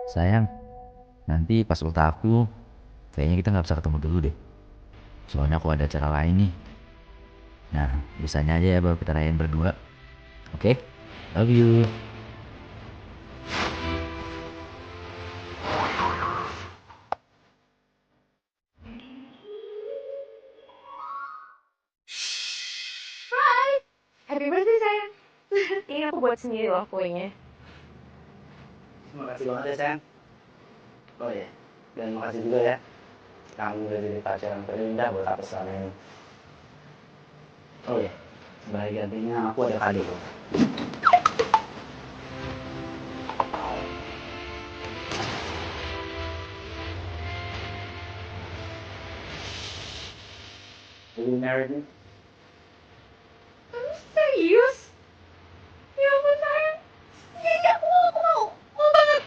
Sayang, nanti pas ulta aku, kayaknya kita nggak bisa ketemu dulu deh. Soalnya aku ada acara lain nih. Nah, bisanya aja ya baru kita rayain berdua. Oke? Love you. Hai, happy birthday sayang. Ini aku buat sendiri loh kuenya. Terima kasih banget ya sayang. Oh iya, dan makasih juga ya. Kamu udah jadi pacar yang terindah buat aku selama ini. Oh iya, sebagai gantinya aku ada kado loh. Will you marry me? Serius? Ya ampun sayang. Jadi aku mau. Mau banget.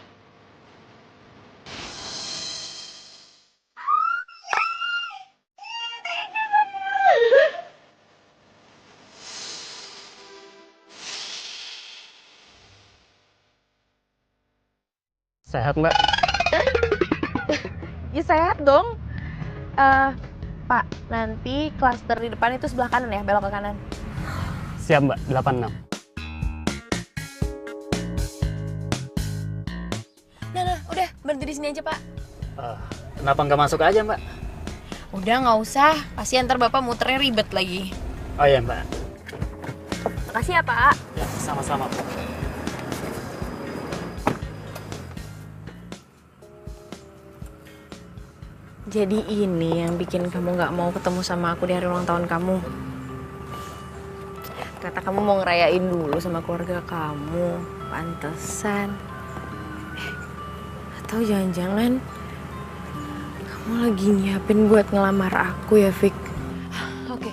Sehat mbak? Ya sehat dong. Eh, Pak, nanti klaster di depan itu sebelah kanan ya, belok ke kanan. Siap mbak, 86. Nah, udah berhenti di sini aja Pak. Kenapa nggak masuk aja mbak? Udah nggak usah, pasti ntar Bapak muternya ribet lagi. Oh iya mbak. Makasih ya Pak. Ya, sama-sama mbak. Jadi ini yang bikin kamu nggak mau ketemu sama aku di hari ulang tahun kamu. Ternyata kamu mau ngerayain dulu sama keluarga kamu. Pantesan. Atau jangan-jangan kamu lagi nyiapin buat ngelamar aku ya, Vic? Oke,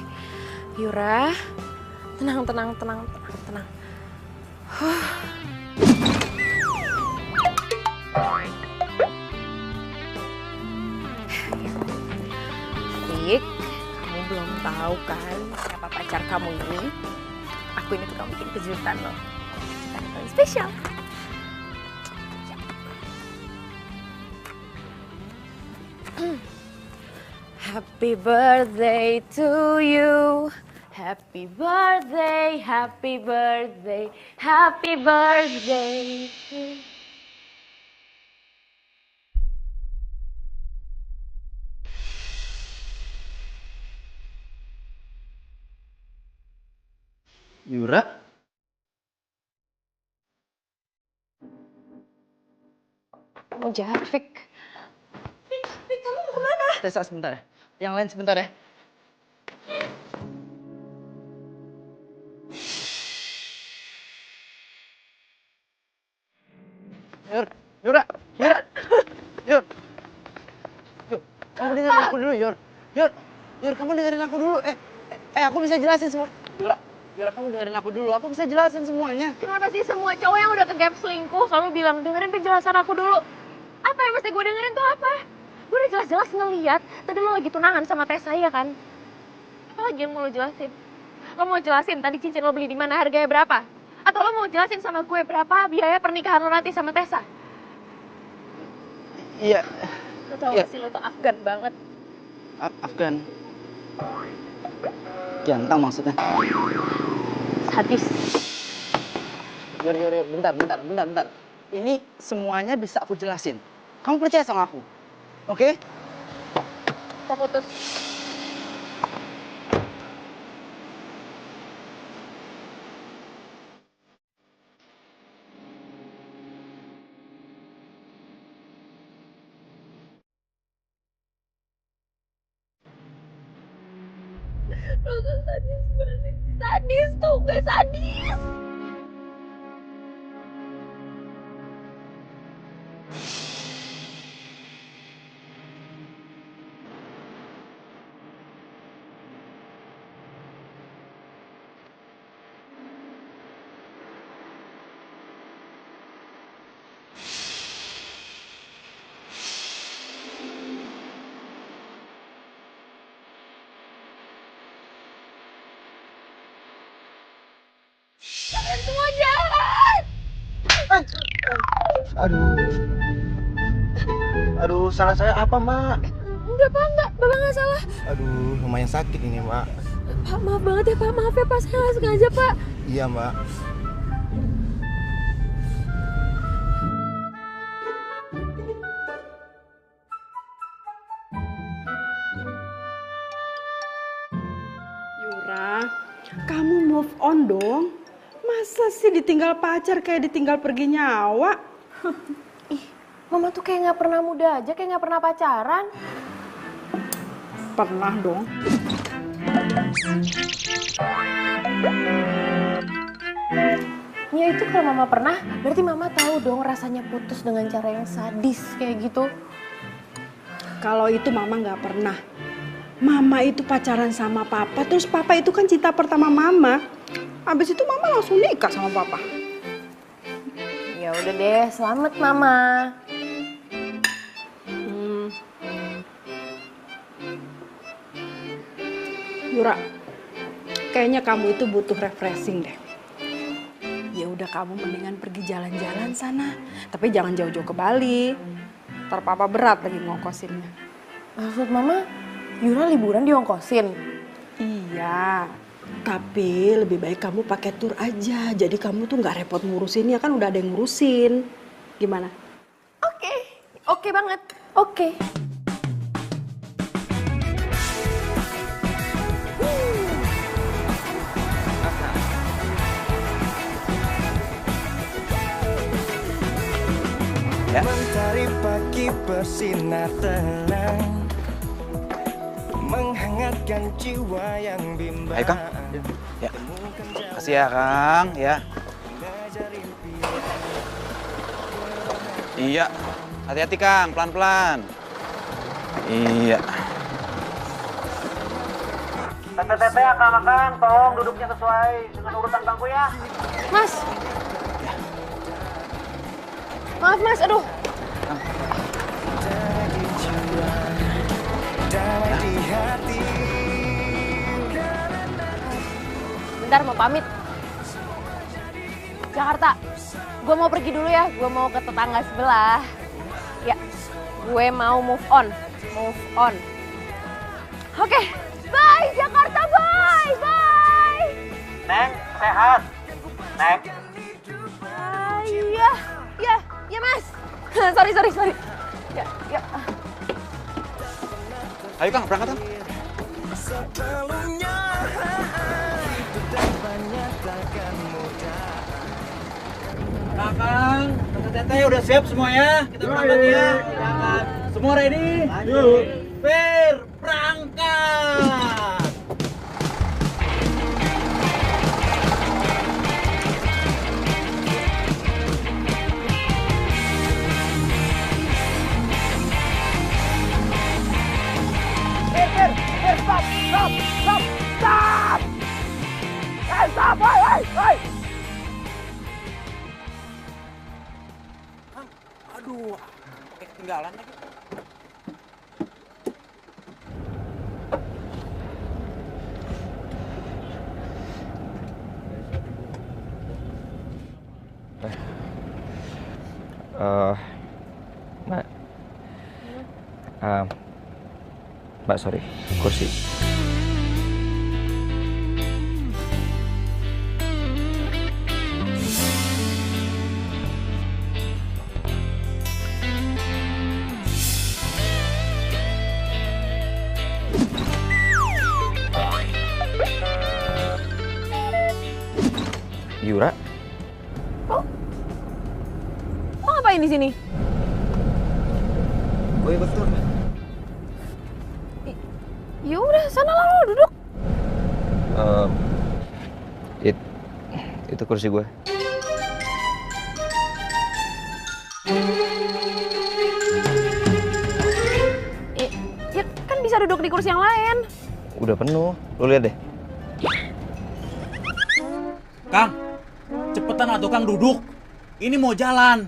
Yura, tenang. Vic, kamu belum tahu kan siapa pacar kamu ini? Aku ini tuh kamu bikin kejutan loh. Kejutan yang paling spesial. Happy birthday to you. Happy birthday, happy birthday, happy birthday. Yura? Kamu jahat, Vic. Vic, kamu mau kemana? Tessa sebentar ya. Yang lain sebentar ya. Yura, Yur, Yur, kamu dengerin aku dulu, Yur, kamu dengerin aku dulu. Aku bisa jelasin semua. Yura, kamu dengerin aku dulu. Aku bisa jelasin semuanya. Kenapa sih semua cowok yang udah ke gap selingkuh selalu bilang dengerin penjelasan aku dulu? Apa yang mesti gue dengerin tuh apa? Gue udah jelas-jelas ngeliat tadi lo lagi tunangan sama Tessa ya kan? Apa lagi yang mau lo jelasin? Lo mau jelasin tadi cincin lo beli di mana, harganya berapa? Atau lo mau jelasin sama gue berapa biaya pernikahan lo nanti sama Tessa? Iya, Lo tau gak sih lo tuh Afgan banget. Afgan. Ganteng maksudnya. Sadis. Yur, bentar. Ini semuanya bisa aku jelasin. Kamu percaya sama aku? Oke? Kita putus. Lo tuh sadis banget. Sadis tuh, gak sadis. Kalian semua jahat. Aduh. Aduh, salah saya apa, Mak? Enggak, Pak, enggak. Bapak nggak salah. Aduh, lumayan sakit ini, Mak. Pak, maaf banget ya, Pak. Maaf ya, Pak. Saya nggak sengaja, Pak. Iya, Mak. Yura, kamu move on dong. Masa sih ditinggal pacar kayak ditinggal pergi nyawa? Ih, Mama tuh kayak nggak pernah muda aja, kayak nggak pernah pacaran. Pernah dong. Ya itu kalau Mama pernah, berarti Mama tahu dong rasanya putus dengan cara yang sadis kayak gitu. Kalau itu mama nggak pernah. Mama itu pacaran sama papa, terus papa itu kan cinta pertama mama. Habis itu mama langsung nikah sama papa. Ya udah deh, selamat Mama. Yura, kayaknya kamu itu butuh refreshing deh. Ya udah kamu mendingan pergi jalan-jalan sana, tapi jangan jauh-jauh ke Bali. Ntar papa berat lagi ngongkosinnya. Maksud Mama, Yura liburan diongkosin? Iya, tapi lebih baik kamu pakai tur aja. Jadi kamu tuh nggak repot ngurusinnya, kan udah ada yang ngurusin. Gimana? Oke, oke banget, oke. Mentari pagi bersinar tenang, menghangatkan jiwa yang bimbang. Ayo Kang, ya. Kasih ya Kang, ya. Iya, hati-hati Kang, pelan-pelan. Iya. Tete akang, tolong duduknya sesuai dengan urutan bangku ya. Mas. Maaf Mas, aduh. Bentar mau pamit. Jakarta, gue mau pergi dulu ya, gue mau ke tetangga sebelah. Ya, gue mau move on. Oke, bye Jakarta, bye. Neng, sehat. Neng. Iya Mas. sorry. Ya. Ayo Kang, berangkat Kang. Sebelumnya hidup dan banyak takkan mudah. Kakang, Tete udah siap semuanya. Kita berangkat ya. Silakan. Semua ready? Yuk. Fir, berangkat. Aduh, kayak ketinggalan lagi. Mbak. Mbak, sorry, kursi. Yura, Lo ngapain di sini? Gue ikut tur. Ya udah, sana lah lo duduk. itu kursi gue. Ya kan bisa duduk di kursi yang lain. Udah penuh, lu lihat deh. Kang, cepetan atuh Kang duduk. Ini mau jalan.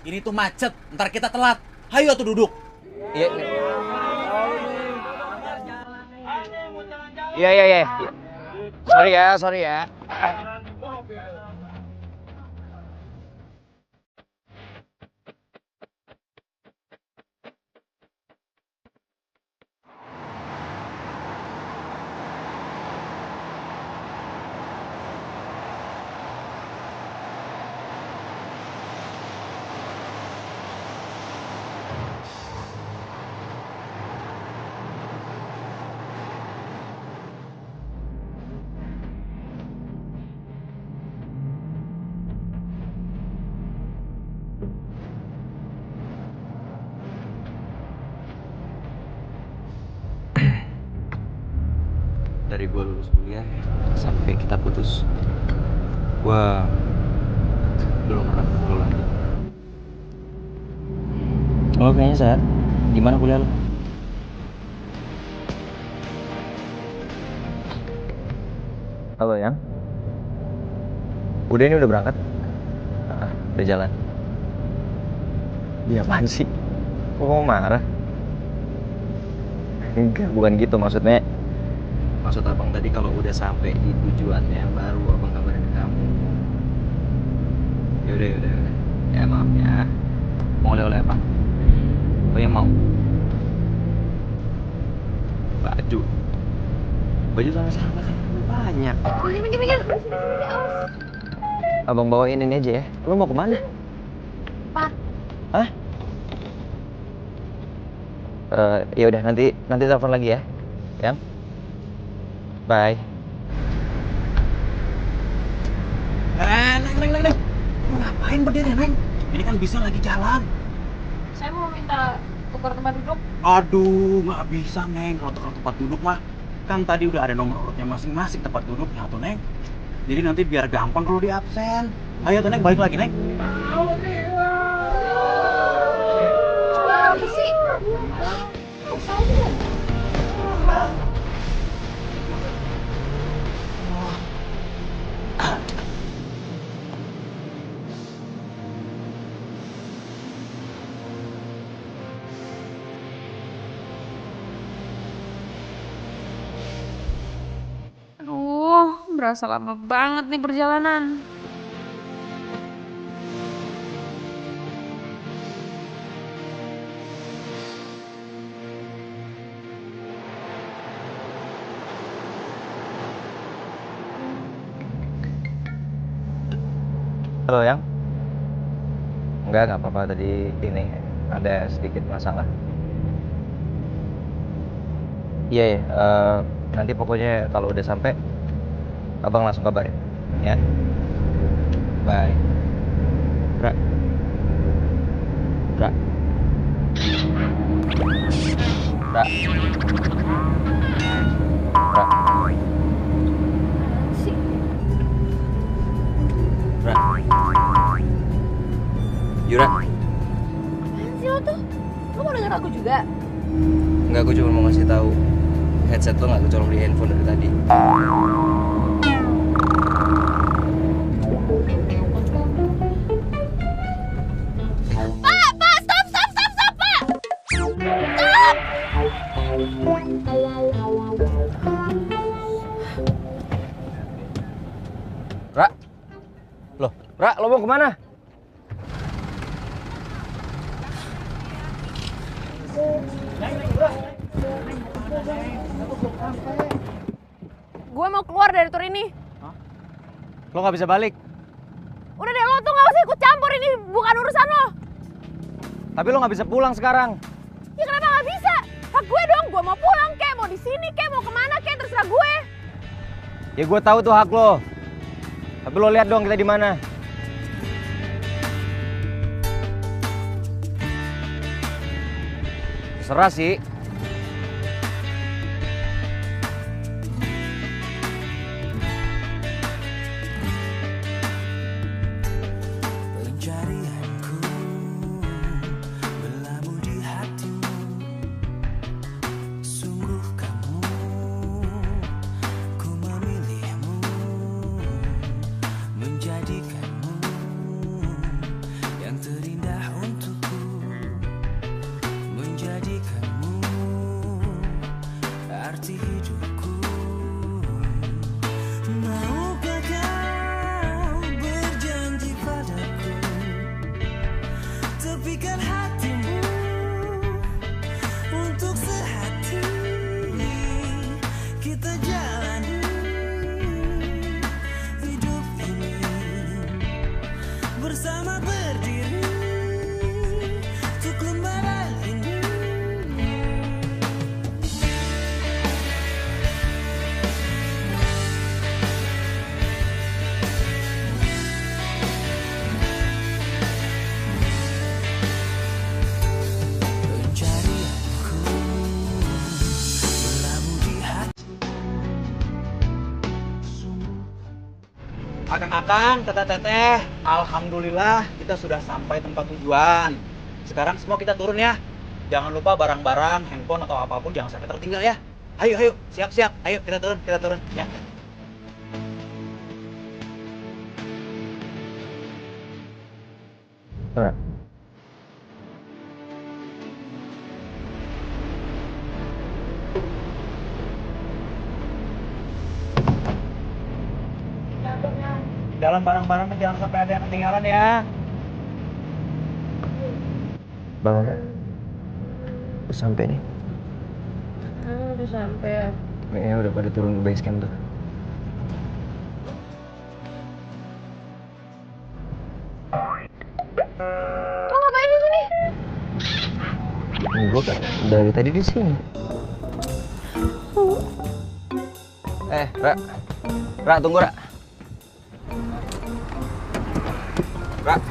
Ini tuh macet, ntar kita telat. Hayo atuh duduk. Iya. Iya. Sorry ya. dari gue lulus kuliah sampai kita putus, gue belum pernah ngobrol lagi. Oh kayaknya saat gimana kuliah lo? Halo Yang, udah berangkat? Udah jalan? Dia apaan sih? Kok kamu marah? Enggak, bukan gitu maksudnya. Maksud abang tadi kalau udah sampai di tujuannya baru abang kabarin ke kamu. Yaudah. Ya maaf ya. Mau oleh-oleh apa? Apa yang mau? Baju. Baju sama-sama kan banyak. Minggir. Abang bawain ini aja ya. Lo mau kemana? Pak. Hah? Ya udah nanti telepon lagi ya. Yang. Bye. Neng. Ngapain berdiri, Neng? Ini kan bisa lagi jalan. Saya mau minta tukar tempat duduk. Aduh, nggak bisa, Neng. Kalau tukar tempat duduk mah, kan tadi udah ada nomor urutnya masing-masing tempat duduknya tuh, Neng. Jadi nanti biar gampang kalau di absen. Ayo tuh, Neng, balik lagi, Neng. Apa sih? Aduh, berasa lama banget nih perjalanan. Halo Yang. Enggak apa-apa, tadi ini ada sedikit masalah. Iya, nanti pokoknya kalau udah sampai abang langsung kabarin ya. Bye. Ra. Ra. Yura. Apaan sih lo tuh? Lo mau denger aku juga? Enggak, aku cuma mau ngasih tahu headset lo nggak kecolok di handphone dari tadi. Pak, stop, Pak! Stop! Ra, lo mau kemana? Gue mau keluar dari tur ini. Lo nggak bisa balik. Udah deh, lo tuh gak usah ikut campur, ini bukan urusan lo. Tapi lo nggak bisa pulang sekarang. Ya kenapa gak bisa? Hak gue dong, gue mau pulang kek, mau di sini kek, mau kemana kek, terserah gue. Ya gue tahu tuh hak lo. Tapi lo lihat dong kita di mana. Terserah sih. Pencarianku berlabuh di hatimu. Sungguh kamu, ku memilihmu, menjadikanmu yang terindah untukku, menjadikanmu Akang-akang, teteh-teteh, alhamdulillah kita sudah sampai tempat tujuan. Sekarang semua kita turun ya. Jangan lupa barang-barang, handphone atau apapun jangan sampai tertinggal ya. Ayo, ayo, siap-siap. Ayo kita turun ya. Dalam barang-barangnya jangan sampai ada yang ketinggalan ya. Bang, udah sampai nih. Udah sampai. Kayaknya udah pada turun ke base camp tuh. Lo ngapain di sini? Gue kan dari tadi di sini. Ra, tunggu Ra. Ra.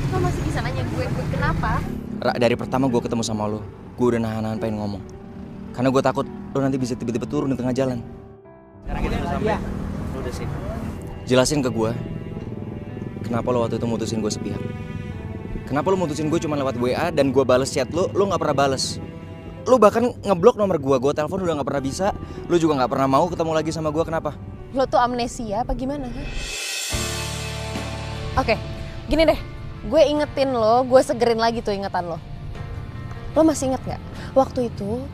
Lo masih bisa nanya gue kenapa? Ra, dari pertama gue ketemu sama lo, gue udah nahan-nahan pengen ngomong. Karena gue takut lo nanti bisa tiba-tiba turun di tengah jalan. Sekarang kita udah sampai. Lu udah sini. Jelasin ke gue, kenapa lo waktu itu mutusin gue sepihak. Kenapa lo mutusin gue cuma lewat WA dan gue bales chat lo gak pernah bales. Lo bahkan ngeblok nomor gue telepon udah gak pernah bisa. Lo juga gak pernah mau ketemu lagi sama gue, kenapa? Lo tuh amnesia apa gimana? Oke, gini deh. Gue ingetin lo, gue segerin lagi tuh ingetan lo. Lo masih inget gak? Waktu itu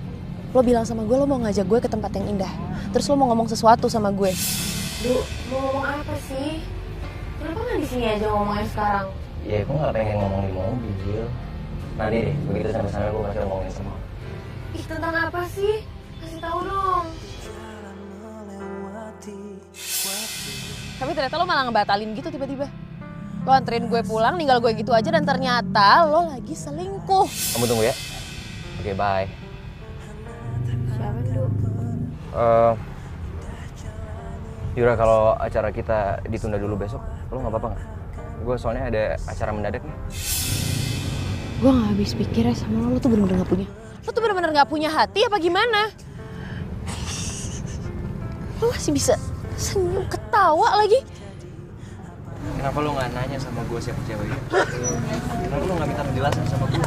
lo bilang sama gue lo mau ngajak gue ke tempat yang indah. Terus lo mau ngomong sesuatu sama gue. Du, mau ngomong apa sih? Kenapa gak di sini aja ngomongnya sekarang? Ya, gue gak pengen ngomong di mobil. Nanti deh, begitu sampai sana gue pasti ngomongin semua. Ih, tentang apa sih? Kasih tahu dong. Tapi ternyata lo malah ngebatalin gitu tiba-tiba. Lo anterin gue pulang, ninggal gue gitu aja dan ternyata lo lagi selingkuh. Kamu tunggu ya. Oke, bye. Siapa, Du? Yura, kalau acara kita ditunda dulu besok, lo gak apa-apa gak? Gue soalnya ada acara mendadak nih. Gue gak habis pikir ya sama lo tuh bener-bener gak punya. Lo tuh bener-bener gak punya hati apa gimana? Lo masih bisa senyum ketawa lagi. Kenapa lo gak nanya sama gue siapa ceweknya? Kenapa lo gak minta penjelasan sama gue?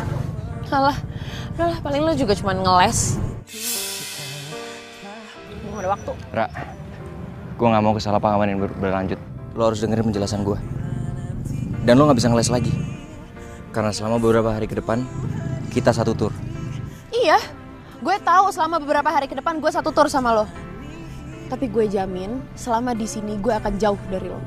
Alah, udahlah paling lo juga cuma ngeles. Gue gak ada waktu. Ra, gue gak mau kesalahpahaman yang berlanjut. Lo harus dengerin penjelasan gue. Dan lo gak bisa ngeles lagi. Karena selama beberapa hari ke depan, kita satu tur. Iya, gue tahu selama beberapa hari ke depan gue satu tur sama lo. Tapi gue jamin selama di sini gue akan jauh dari lo.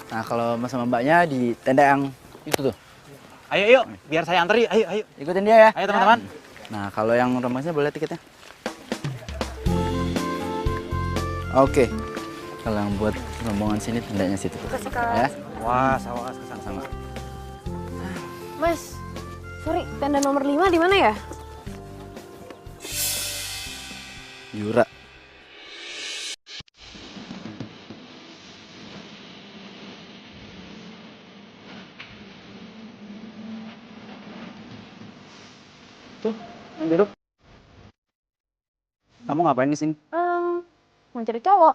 Nah, kalau mas sama mbaknya di tenda yang itu tuh. Ayo, ayo, biar saya anter yuk. Ayo, ayo. Ikutin dia ya. Ayo teman-teman. Nah, kalau yang rombongannya boleh tiketnya. Oke. Kalau yang buat rombongan sini tendanya situ tuh. Ya. Wah, sawas kesana sama. Mas, sorry, tenda nomor 5 di mana ya? Yura. Tuh, duduk. Kamu ngapain di sini? Mau cari cowok.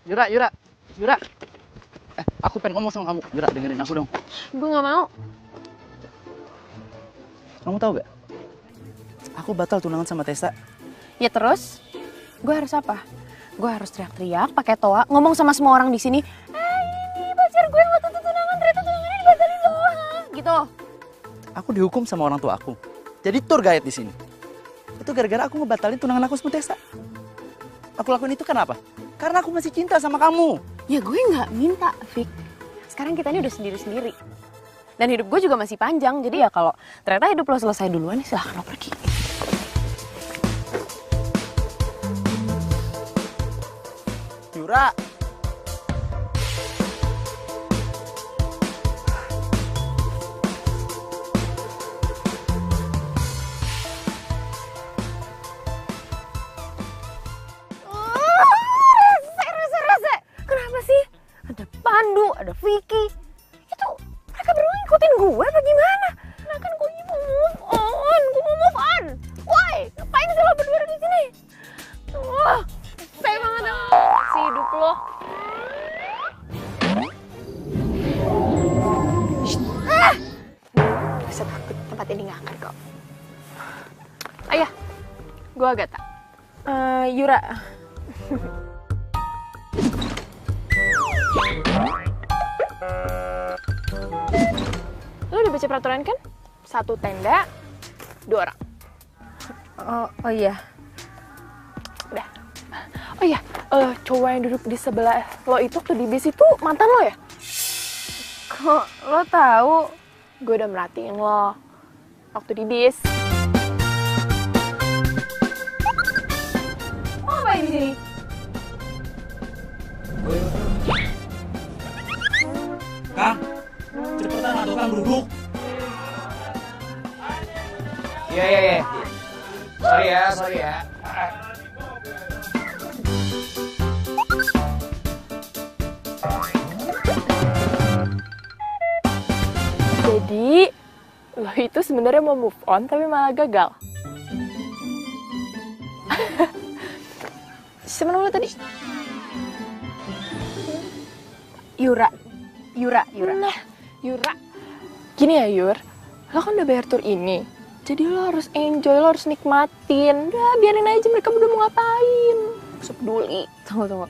Yura. Aku pengen ngomong sama kamu. Yura, dengerin aku dong. Gue gak mau. Kamu tahu gak? Aku batal tunangan sama Tessa. Ya terus, gue harus apa? Gue harus teriak-teriak, pakai toa, ngomong sama semua orang di sini. Ini pacar gue waktu itu tunangan, ternyata tunangannya dibatalin doang. Gitu. Aku dihukum sama orang tua aku. Jadi tour guide di sini. Itu gara-gara aku ngebatalin tunangan aku sama Tessa. Aku lakuin itu kenapa? Karena aku masih cinta sama kamu. Ya gue nggak minta, Fik. Sekarang kita ini udah sendiri-sendiri. Dan hidup gue juga masih panjang. Jadi ya kalau ternyata hidup lo selesai duluan, ya silahkan lo pergi. Yura. Rese. Kenapa ada Vicky. Itu mereka berdua ngikutin gue apa gimana? Nah kan gue mau move on, gue mau move on. Why? Ngapain sih lo berdua di sini? Wah, saya banget si hidup lo. Gak usah takut, tempat ini gak akan kok. Ayah, gue Agatha. Yura. Lo udah baca peraturan kan? 1 tenda, 2 orang. Oh iya. Udah. Oh iya, cowok yang duduk di sebelah lo itu waktu di bis itu mantan lo ya? Kok lo tahu? Gue udah merhatiin lo waktu di bis. Lo ngapain di sini? Kang, cepetan atau Kang duduk. Iya. Sorry ya. Jadi, lo itu sebenarnya mau move on tapi malah gagal. Siapa nama lo tadi? Yura. Nah, Yura. Gini ya, Yur. Lo kan udah bayar tour ini. Jadi lo harus enjoy, lo harus nikmatin. Udah, biarin aja mereka udah mau ngapain. Gak usah peduli. Tunggu.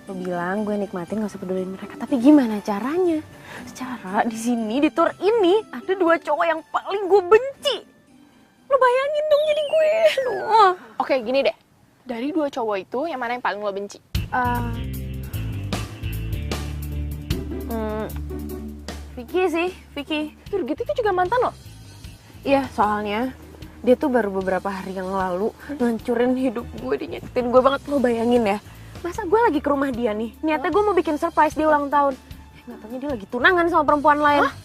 Lo bilang gue nikmatin gak usah peduliin mereka. Tapi gimana caranya? Secara di sini, di tour ini, ada 2 cowok yang paling gue benci. Lo bayangin dong jadi gue. Aduh. Oke, gini deh. Dari 2 cowok itu, yang mana yang paling lo benci? Vicky sih, Vicky. Yur, gitu itu juga mantan lo? Iya, soalnya dia tuh baru beberapa hari yang lalu ngancurin hidup gue, dia nyakitin gue banget. Lo bayangin ya, masa gue lagi ke rumah dia nih, niatnya gue mau bikin surprise dia ulang tahun. Nggak taunya dia lagi tunangan sama perempuan lain. Hah?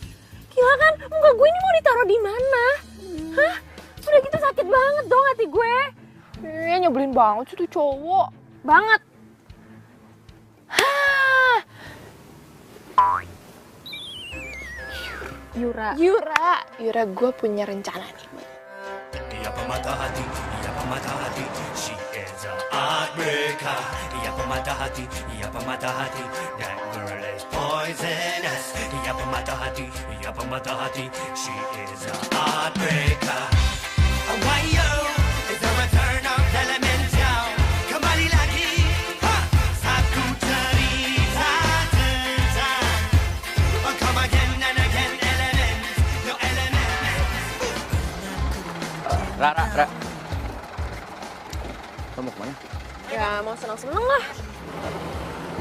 Gila kan? Muka gue ini mau ditaruh di mana? Hah? Udah gitu sakit banget dong hati gue. Nyebelin banget sih tuh cowok. Banget. Yura, gue punya rencana nih. Ia pemata hati, she is a heartbreaker. Ia pemata hati, that girl is poisonous. Ia pemata hati, she is a heartbreaker. Wayo, it's a return of elemental. Kembali lagi, satu cerita tentang. Come again and again, element, no element. Ra. Lo mau kemana? Ya mau seneng-seneng lah.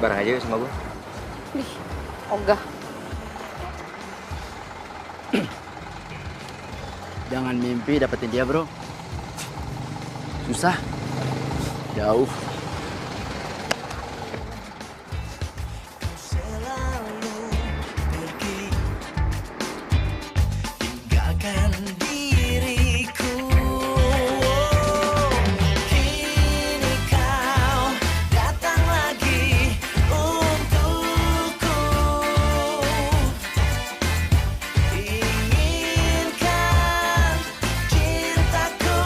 Bareng aja yuk sama gue. Ogah. Jangan mimpi dapetin dia, bro. Susah. Jauh. Tinggalkan diriku. Kini kau datang lagi untukku. Inginkan cintaku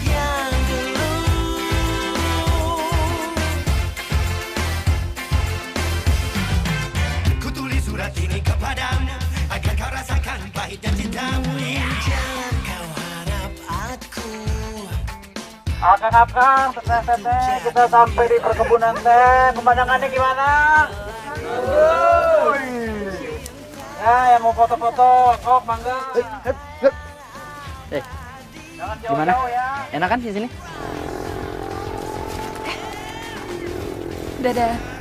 yang dulu. Ku tulis surat ini kepadamu agar kau rasakan pahitnya cintamu. Jangan kau harap aku. Akang, teteh, kita sampai di perkebunan teh. Pemandangannya gimana? Ya, yang mau foto-foto, sok mangga. Jangan Gimana? jauh-jauh ya. Enak kan di sini? Dadah.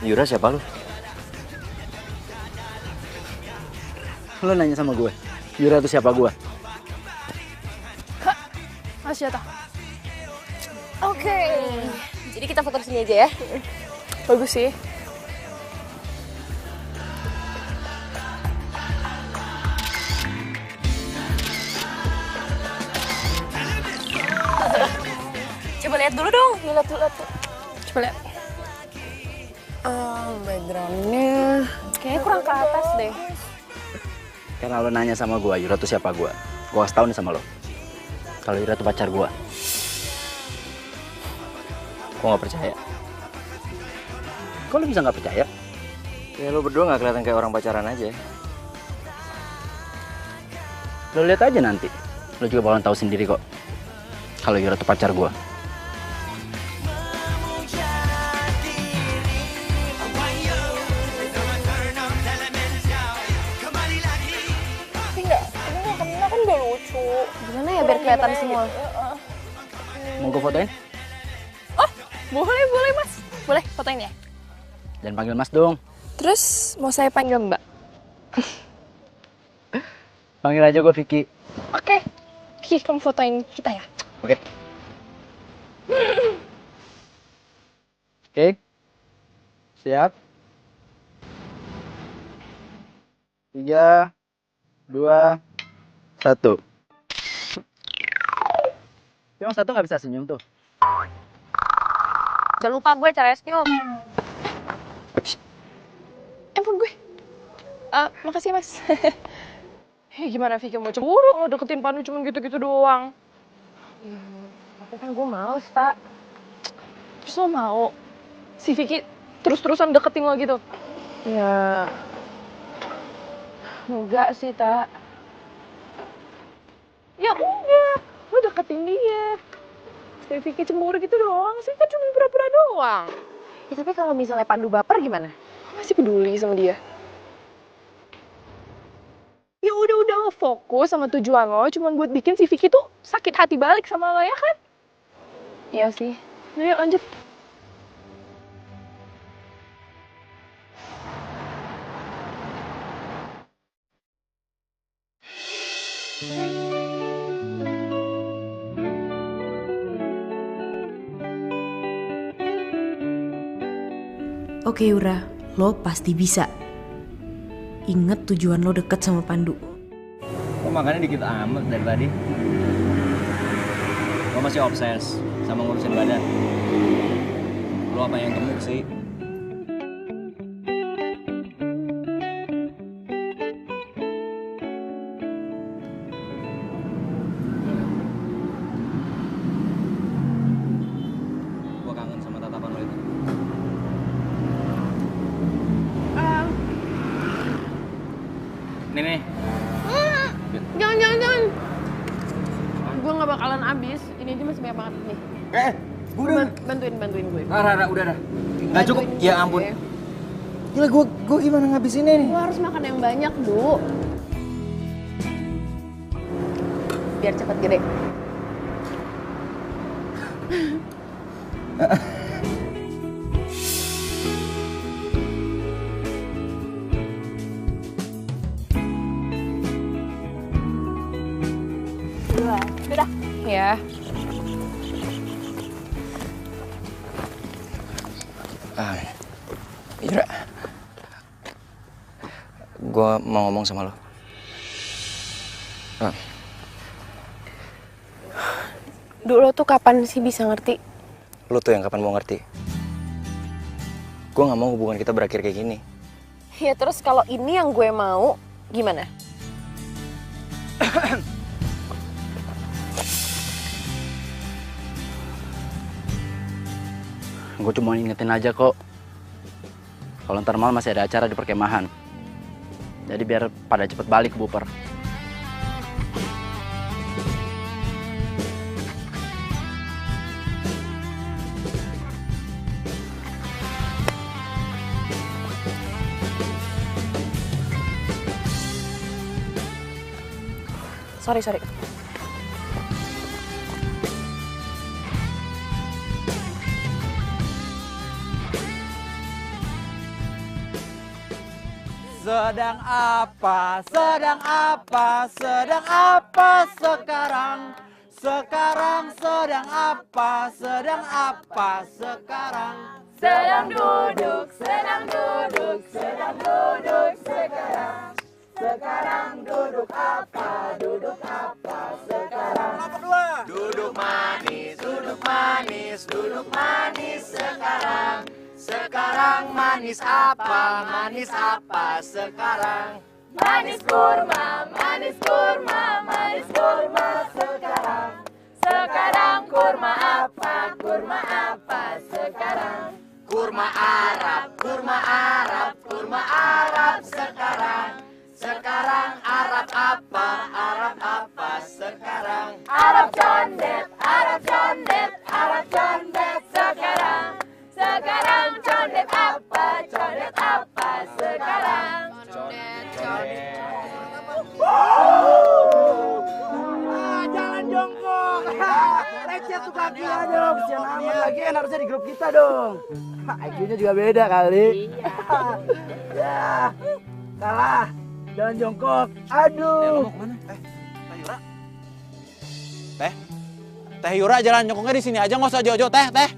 Yura siapa lu? Lo nanya sama gue, Yura itu siapa gue? Masih jatuh. Oke. Jadi kita foto di sini aja ya. Bagus sih. Coba lihat dulu dong. Lihat dulu tuh. Coba lihat. Backgroundnya kayaknya kurang ke atas deh. Karena lo nanya sama gua, Yura tuh siapa gua? Gua kasih tau nih sama lo. Kalau Yura tuh pacar gua. Gua nggak percaya. Kok lo bisa nggak percaya? Ya lo berdua nggak kelihatan kayak orang pacaran aja. Lo lihat aja nanti. Lo juga bakalan tahu sendiri kok. Kalau Yura tuh pacar gua. Gimana ya biar kelihatan semua? Mau gue fotoin? Oh, boleh mas. Boleh fotoin ya? Jangan panggil mas dong. Terus mau saya panggil mbak? Panggil aja gue Vicky. Oke. Vicky, kamu fotoin kita ya? Oke. Oke. Siap. 3, 2, 1. Yang satu nggak bisa senyum tuh. Jangan lupa gue cara senyum. Handphone gue. Makasih mas. Gimana Vicky mau cemburu? Lo deketin Pandu cuma gitu-gitu doang. Tapi kan gue males, tak. Terus lo mau si Vicky terus-terusan deketin lo gitu? Ya, enggak sih, tak. Ya enggak, lo deketin dia. Si Vicky cemburu gitu doang sih, kan cuma pura-pura doang. Ya tapi kalau misalnya Pandu baper gimana? Masih peduli sama dia? Ya udah lo fokus sama tujuan lo, cuma buat bikin si Vicky tuh sakit hati balik sama lo, ya kan? Iya sih. Nah, yuk lanjut. Oke Yura, lo pasti bisa. Ingat tujuan lo deket sama Pandu. Kok makannya dikit amat dari tadi? Lo masih obses sama ngurusin badan. Lo apa yang gemuk sih? Gua kangen sama tatapan lo itu. Nih. Jangan. Gue gak bakalan abis. Ini aja masih banyak banget nih. Udah. Bantuin gue. Rara, udah dah. Nggak cukup. Ya ampun. Gila, gue gimana ngabisinnya nih? Lo harus makan yang banyak, Bu. Biar cepet gede. Udah. Ya. Yura, gue mau ngomong sama lo. Dulu tuh kapan sih bisa ngerti? Lo tuh yang kapan mau ngerti. Gue gak mau hubungan kita berakhir kayak gini. Ya terus kalau ini yang gue mau, gimana? Gue cuma ingetin aja kok. Kalau ntar malam masih ada acara di perkemahan. Jadi biar pada cepet balik ke Buper. Sorry. Sedang apa sekarang? Sekarang sedang apa sekarang? Sedang duduk sekarang. Sekarang duduk apa sekarang? Nomor 2. duduk manis, duduk manis, duduk manis sekarang. Sekarang manis apa sekarang? Manis kurma, manis kurma, manis kurma sekarang. Sekarang kurma apa sekarang? Kurma Arab, kurma Arab, kurma Arab sekarang. Sekarang Arab apa sekarang? Arab condet, Arab condet, Arab condet sekarang. Sekarang condet apa sekarang? Jalan jongkok. Lecet tuh kaki aja dong. Kesian amat lagi harusnya di grup kita dong. IQ-nya juga beda kali. Ya, kalah. Jalan jongkok. Aduh. Teh Yura jalan jongkoknya di sini aja, nggak usah jauh-jauh. Teh.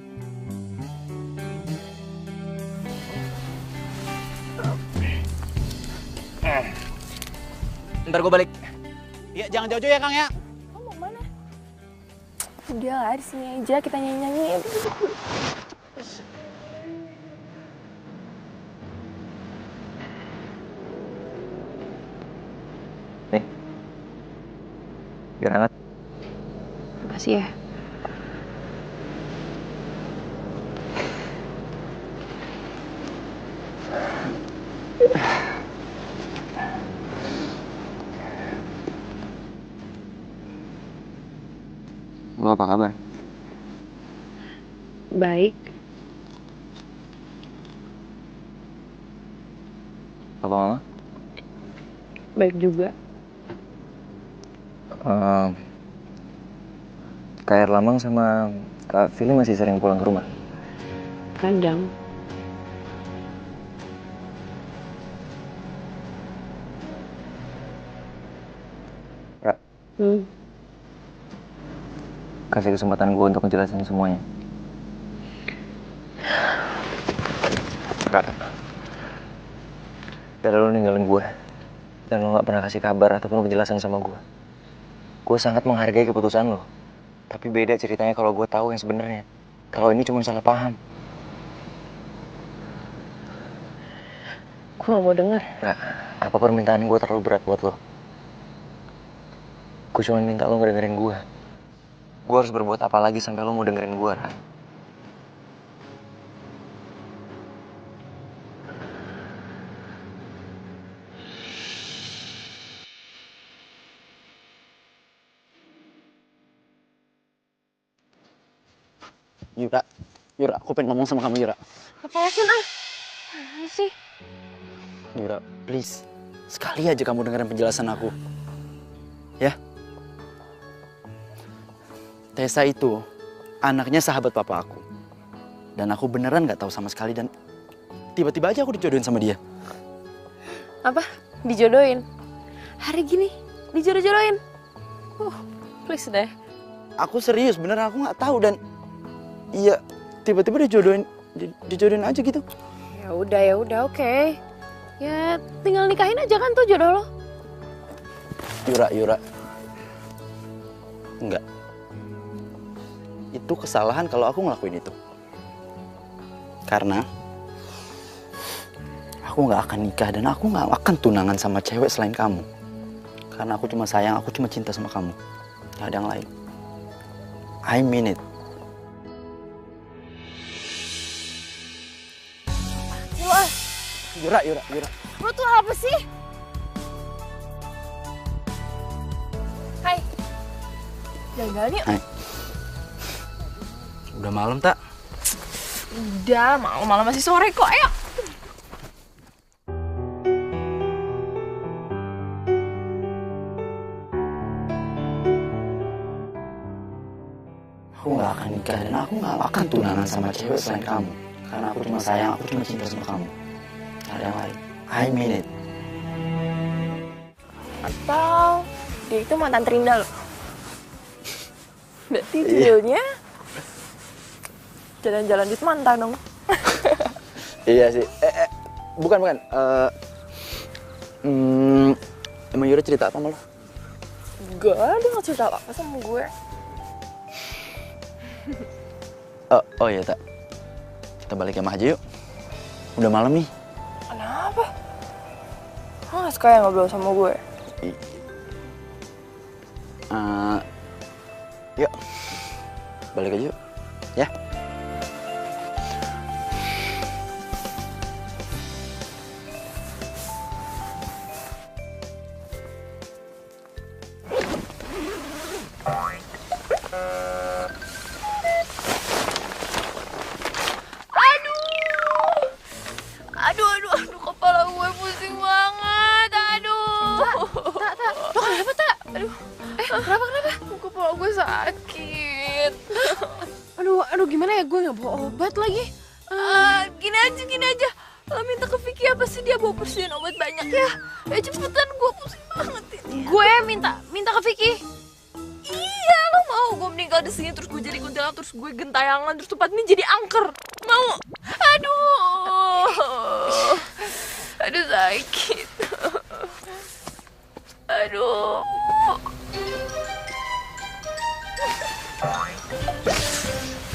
Ntar gue balik. Iya, jangan jauh-jauh ya Kang ya. Kamu mau mana? Udah lah, di sini aja kita nyanyi-nyanyi. Nih, biar hangat. Makasih ya. Lo apa kabar? Baik. Papa Mama? Baik juga. Kak Erlamang sama Kak Fili masih sering pulang ke rumah? Kadang. Ra, kasih kesempatan gue untuk ngejelasin semuanya. Ra, dari lo ninggalin gue dan lo gak pernah kasih kabar ataupun penjelasan sama gue sangat menghargai keputusan lo. Tapi beda ceritanya kalau gue tahu yang sebenarnya. Kalau ini cuma salah paham. Gue gak mau denger. Ra, apa permintaan gue terlalu berat buat lo? Gue cuma minta lo ngedengerin gue. Gue harus berbuat apa lagi sampai lo mau dengerin gue, Ra? Yura, aku pengen ngomong sama kamu, Yura. Lepasin ah. Mana sih? Yura, please. Sekali aja kamu dengerin penjelasan aku. Ya? Tessa itu anaknya sahabat papa aku. Dan aku beneran gak tahu sama sekali dan tiba-tiba aja aku dijodohin sama dia. Apa? Dijodohin? Hari gini? Dijodoh-jodohin? Please deh. Aku serius, beneran aku gak tahu dan iya, tiba-tiba dijodohin aja gitu. Ya udah, oke. Ya tinggal nikahin aja kan tuh jodoh lo. Yura. Enggak. Itu kesalahan kalau aku ngelakuin itu. Karena aku nggak akan nikah dan aku nggak akan tunangan sama cewek selain kamu. Karena aku cuma sayang, aku cuma cinta sama kamu. Gak ada yang lain. I mean it. Yura. Lo tuh apa sih? Hai. Jalan-jalan yuk. Hai. Udah malam, tak? Udah, malam-malam masih sore kok. Ayo. Aku nggak akan nikah dan aku nggak akan tunangan sama cewek selain kamu. Karena aku cuma sayang, aku cuma cinta sama kamu. Gak ada yang lain. I mean it. Atau dia itu mantan Trinda loh. Berarti judulnya jalan-jalan di mantan dong. Iya sih. Bukan. Emang Yura cerita apa sama lo? Gak, dia gak cerita apa sama gue. Oh iya, Tak. Kita balik ke rumah aja yuk. Udah malam nih. Kenapa? Lo gak suka ya ngobrol sama gue? Yuk. Balik aja yuk. Ya. Aduh, kepala gue pusing banget. Aduh. Tak. Lo kenapa, Tak? Aduh. Kenapa? Kepala gue sakit. Aduh, gimana ya? Gue nggak bawa obat lagi. Gini aja. Lo minta ke Vicky apa sih? Dia bawa persediaan obat banyak ya. Cepetan, gue pusing banget ini. Gue minta ke Vicky. Iya, lo mau gue meninggal di sini terus gue jadi kuntilanak terus gue gentayangan terus tempat ini jadi angker. Mau? Aduh sakit. Aduh.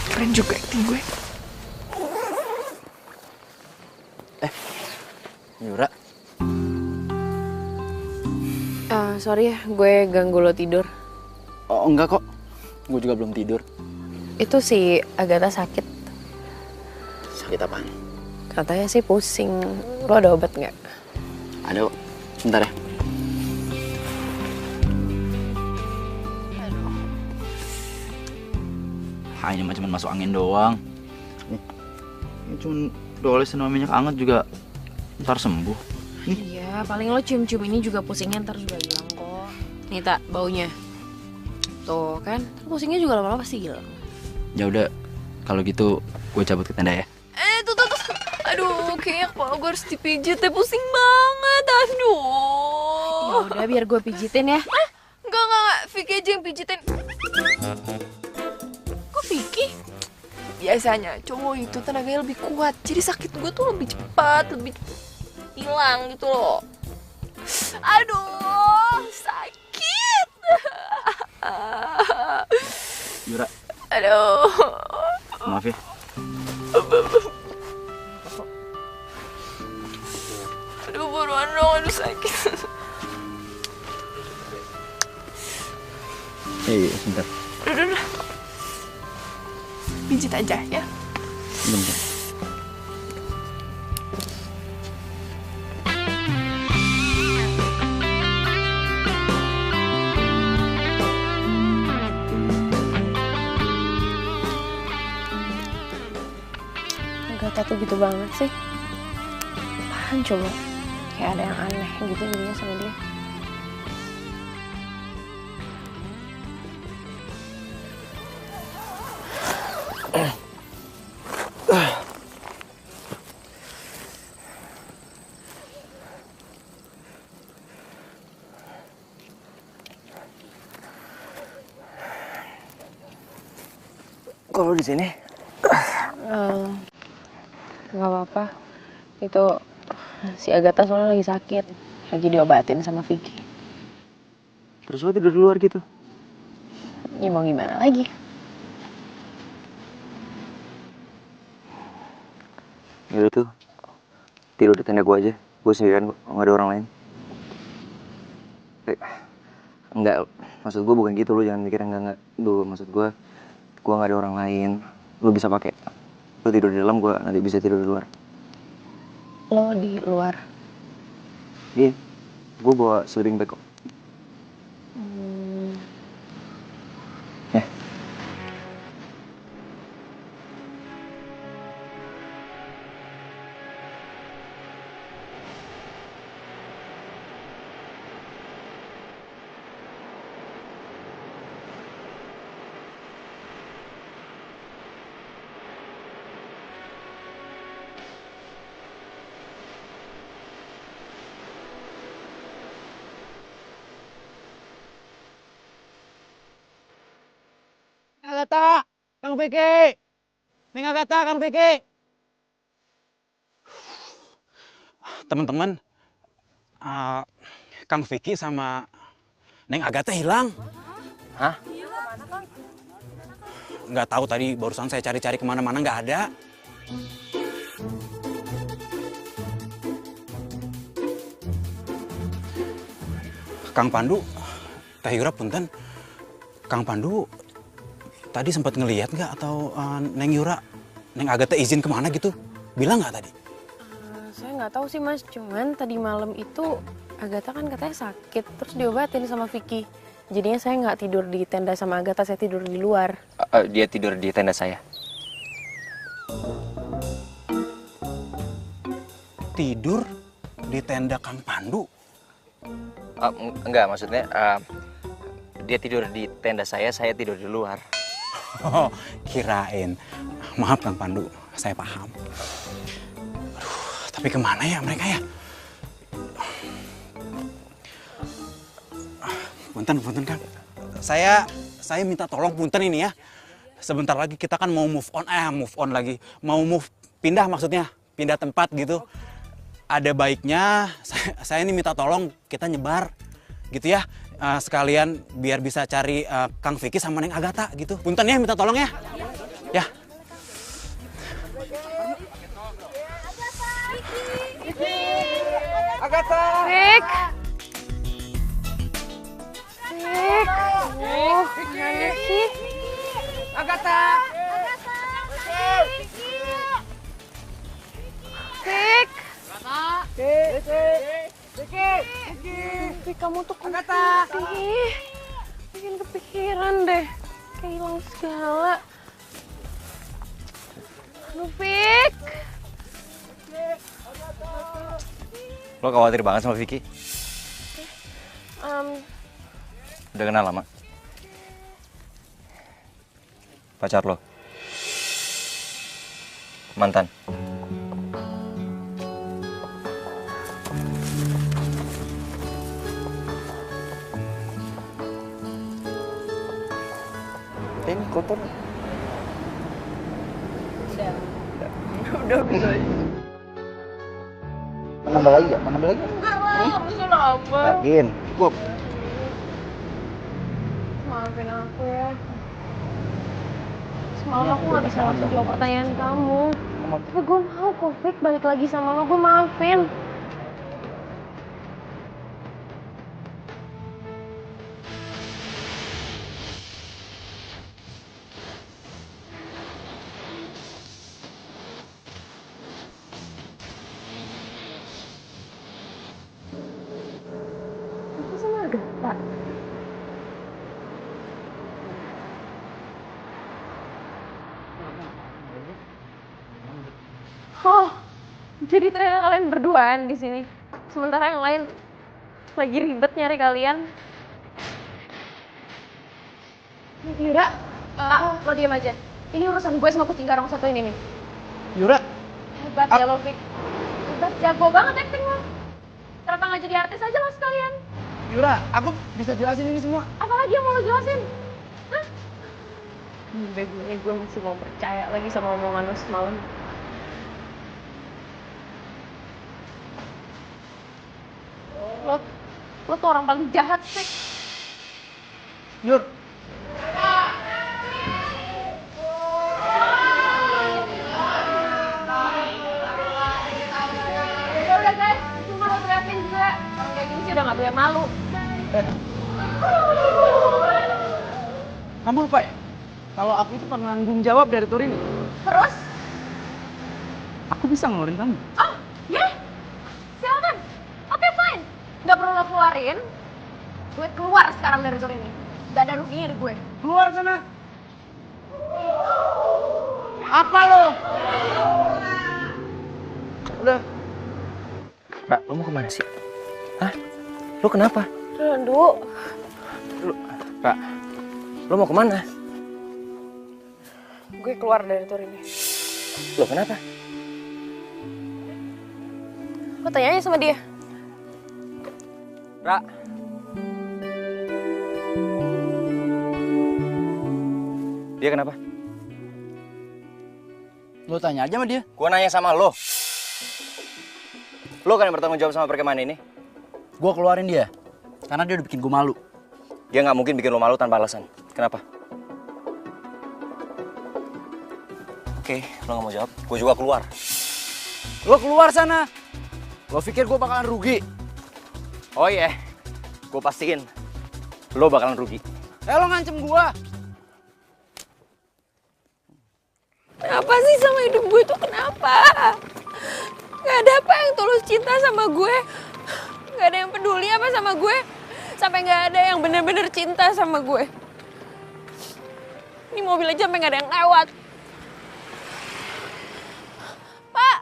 Keren juga acting gue. Yura. Sorry ya, gue ganggu lo tidur. Oh enggak kok. Gue juga belum tidur. Itu si Agatha sakit. Sakit apaan? Katanya sih pusing. Lo ada obat nggak? Ada kok. Bentar ya. Ini mah cuma masuk angin doang. Ini cuma doles sama minyak hangat juga ntar sembuh. Iya, paling lo cium-cium ini juga pusingnya ntar juga hilang kok. Nih Tak, baunya. Tuh kan, pusingnya juga lama-lama pasti hilang. Ya udah, kalau gitu gue cabut ke tenda ya. Tuh. Aduh, kayaknya kepala gue harus dipijit deh, pusing banget. Aduh. Ya udah, biar gue pijitin ya. Enggak. Vicky aja yang pijitin. Kok Vicky? Biasanya cowok itu tenaganya lebih kuat, jadi sakit gue tuh lebih cepat, lebih hilang gitu loh. Aduh, sakit. Yura. Aduh. Maaf ya. Aduh, buruan dong, aduh sakit. Sebentar. Udah. Pijit aja ya. Bentar. Agatha tuh gitu banget sih. Apaan coba? Kayak ada yang aneh gitu jadinya sama dia. Kok lo di sini? Nggak apa-apa. Itu si Agatha soalnya lagi sakit, lagi diobatin sama Vicky. Terus lo tidur di luar gitu? Ya mau gimana lagi? Ya tuh, tidur di tenda gue aja. Gue sendirian kok, nggak ada orang lain. Enggak, maksud gue bukan gitu. Lo jangan mikir enggak. Duh, maksud gue nggak ada orang lain. Lo bisa pakai. Lo tidur di dalam, gue nanti bisa tidur di luar. Lo di luar? Iya, gue bawa sleeping bag kok. Ya. Agatha, Kang Vicky. Ning Agatha, Kang Vicky. Teman-teman, Kang Vicky sama Neng Agatha hilang. Hah? nggak tahu tadi barusan saya cari-cari kemana-mana nggak ada. Kang Pandu, Teh Yura punten. Kang Pandu tadi sempat ngelihat nggak atau Neng Yura, Neng Agatha izin kemana gitu? Bilang nggak tadi? Saya nggak tahu sih Mas, cuman tadi malam itu Agatha kan katanya sakit, terus diobatin sama Vicky. Jadinya saya nggak tidur di tenda sama Agatha, saya tidur di luar. Dia tidur di tenda saya. Tidur di tenda Kang Pandu? Enggak, maksudnya dia tidur di tenda saya tidur di luar. Oh, kirain. Maaf Kang Pandu, saya paham. Aduh, tapi kemana ya mereka ya? Punten Kang. Saya minta tolong punten ini ya. Sebentar lagi kita kan mau move on lagi. Mau pindah maksudnya, pindah tempat gitu. Ada baiknya saya ini minta tolong kita nyebar gitu ya. Sekalian biar bisa cari Kang Vicky sama Neng Agatha gitu. Punten ya, minta tolong ya. Ya. Agatha. Vick! Vick! Mana sih? Agatha. Vick! Vicky, kamu tuh Agatha. sih? Bikin kepikiran deh. Kayak hilang segala. Aduh, Vick. Lo khawatir banget sama Vicky? Udah kenal lama? Pacar lo? Mantan? Ini kotor. Udah bisa. Menambah lagi ya? Menambah lagi? Enggak lah, bisa lama. Yakin? Cukup. Maafin aku ya. Semalam aku gak bisa langsung jawab pertanyaan kamu. Tapi gue mau kok, Vick, balik lagi sama lo, gue maafin. Aku sama Agatha. Oh, jadi ternyata kalian berduaan di sini. Sementara yang lain lagi ribet nyari kalian. Yura, lo diam aja. Ini urusan gue sama kucing garong satu ini nih. Yura. Hebat ya lo, Vick. Hebat, jago banget acting lo. Kenapa nggak jadi artis aja lo sekalian? Yura, aku bisa jelasin ini semua. Apalagi yang mau lo jelasin? Hah? Begonya gue masih mau percaya lagi sama omongan lo semalam. Lo tuh orang paling jahat, Vick. Yur. Udah guys, cuma lo teriakin juga. Orang kayak gini sih udah gak punya malu. Kamu lupa ya? Kalau aku itu penanggung jawab dari tur ini. Terus? Aku bisa ngeluarin kamu. Oh, ya? Silakan. Oke, fine. Gak perlu lo keluarin. Gue keluar sekarang dari tur ini. Gak ada ruginya di gue. Keluar sana. Apa lo? Udah. Pak, lo mau kemana sih? Hah? Lo kenapa? Aduh. Pak, lo mau kemana? Gue keluar dari tur ini. Lo kenapa? Lo tanya aja sama dia. Ra. Dia kenapa? Lo tanya aja sama dia. Gua nanya sama lo. Lo kan yang bertanggung jawab sama perkemahan ini. Gua keluarin dia. Karena dia udah bikin gue malu. Dia nggak mungkin bikin lo malu tanpa alasan. Kenapa? Oke, lo gak mau jawab, gue juga keluar. Lo keluar sana. Lo pikir gue bakalan rugi? Oh iya, gue pastiin lo bakalan rugi. Lo ngancem gue. Kenapa sih sama hidup gue tuh kenapa? Gak ada apa yang tulus cinta sama gue. Gak ada yang peduli apa sama gue. Sampai gak ada yang bener-bener cinta sama gue. Ini mobil aja sampai gak ada yang lewat. Pak!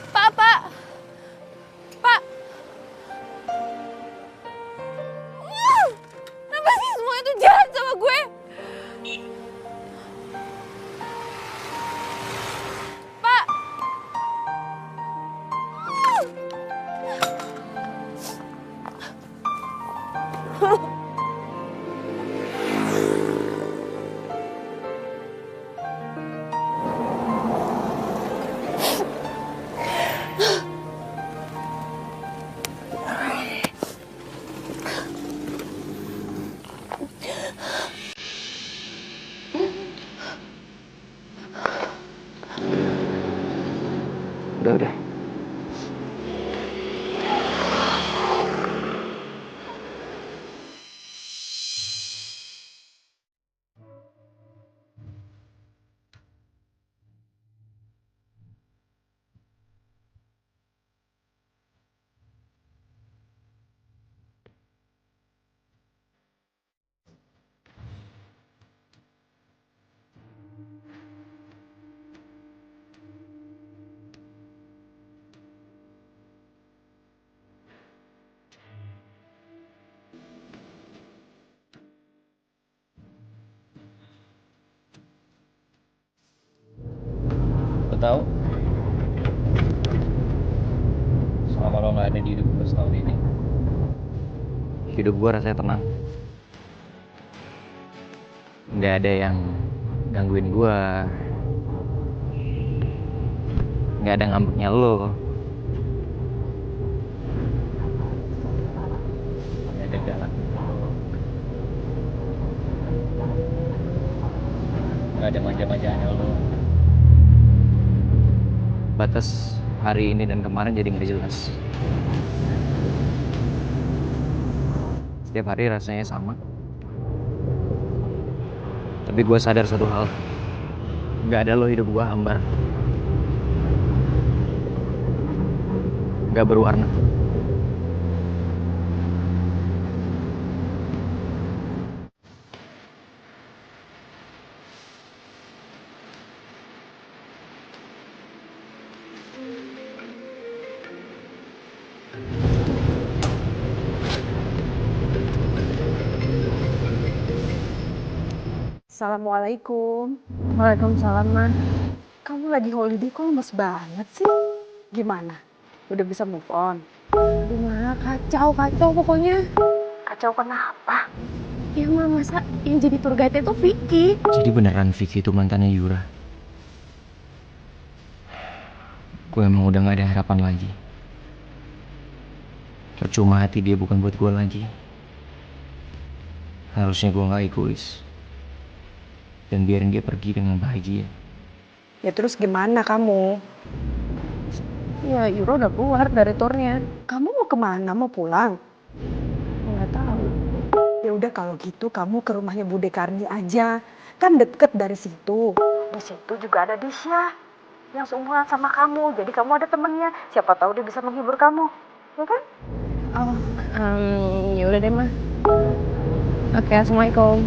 Pak! Pak! Pak! Kenapa sih semua itu jahat sama gue? Pak! Udah. Lo tau? Selama lo gak ada di hidup gue setahun ini, hidup gue rasanya tenang. Gak ada yang gangguin gue. Gak ada ngambeknya lo. Gak ada galak lo. Gak ada manja-manjaannya lo. Batas hari ini dan kemarin jadi nggak jelas. Setiap hari rasanya sama. Tapi gue sadar satu hal. Nggak ada lo hidup gue hambar. Nggak berwarna. Assalamualaikum. Waalaikumsalam, Ma. Kamu lagi holiday kok lemes banget sih? Gimana? Udah bisa move on? Aduh, Ma, kacau pokoknya. Kacau kenapa? Ya, Ma, masa yang jadi tour guide itu Vicky? Jadi beneran Vicky itu mantannya Yura. Gue emang udah gak ada harapan lagi. Percuma hati dia bukan buat gue lagi. Harusnya gue gak egois. Dan biarin dia pergi dengan bahagia. Ya terus gimana kamu? Ya, Yura udah keluar dari tournya. Kamu mau kemana? Mau pulang? Nggak tahu. Ya udah kalau gitu kamu ke rumahnya Bude Karni aja. Kan deket dari situ. Di situ juga ada Disha yang seumuran sama kamu. Jadi kamu ada temennya. Siapa tahu dia bisa menghibur kamu. Ya kan? Oh, ya udah deh, Ma. Oke, Assalamualaikum.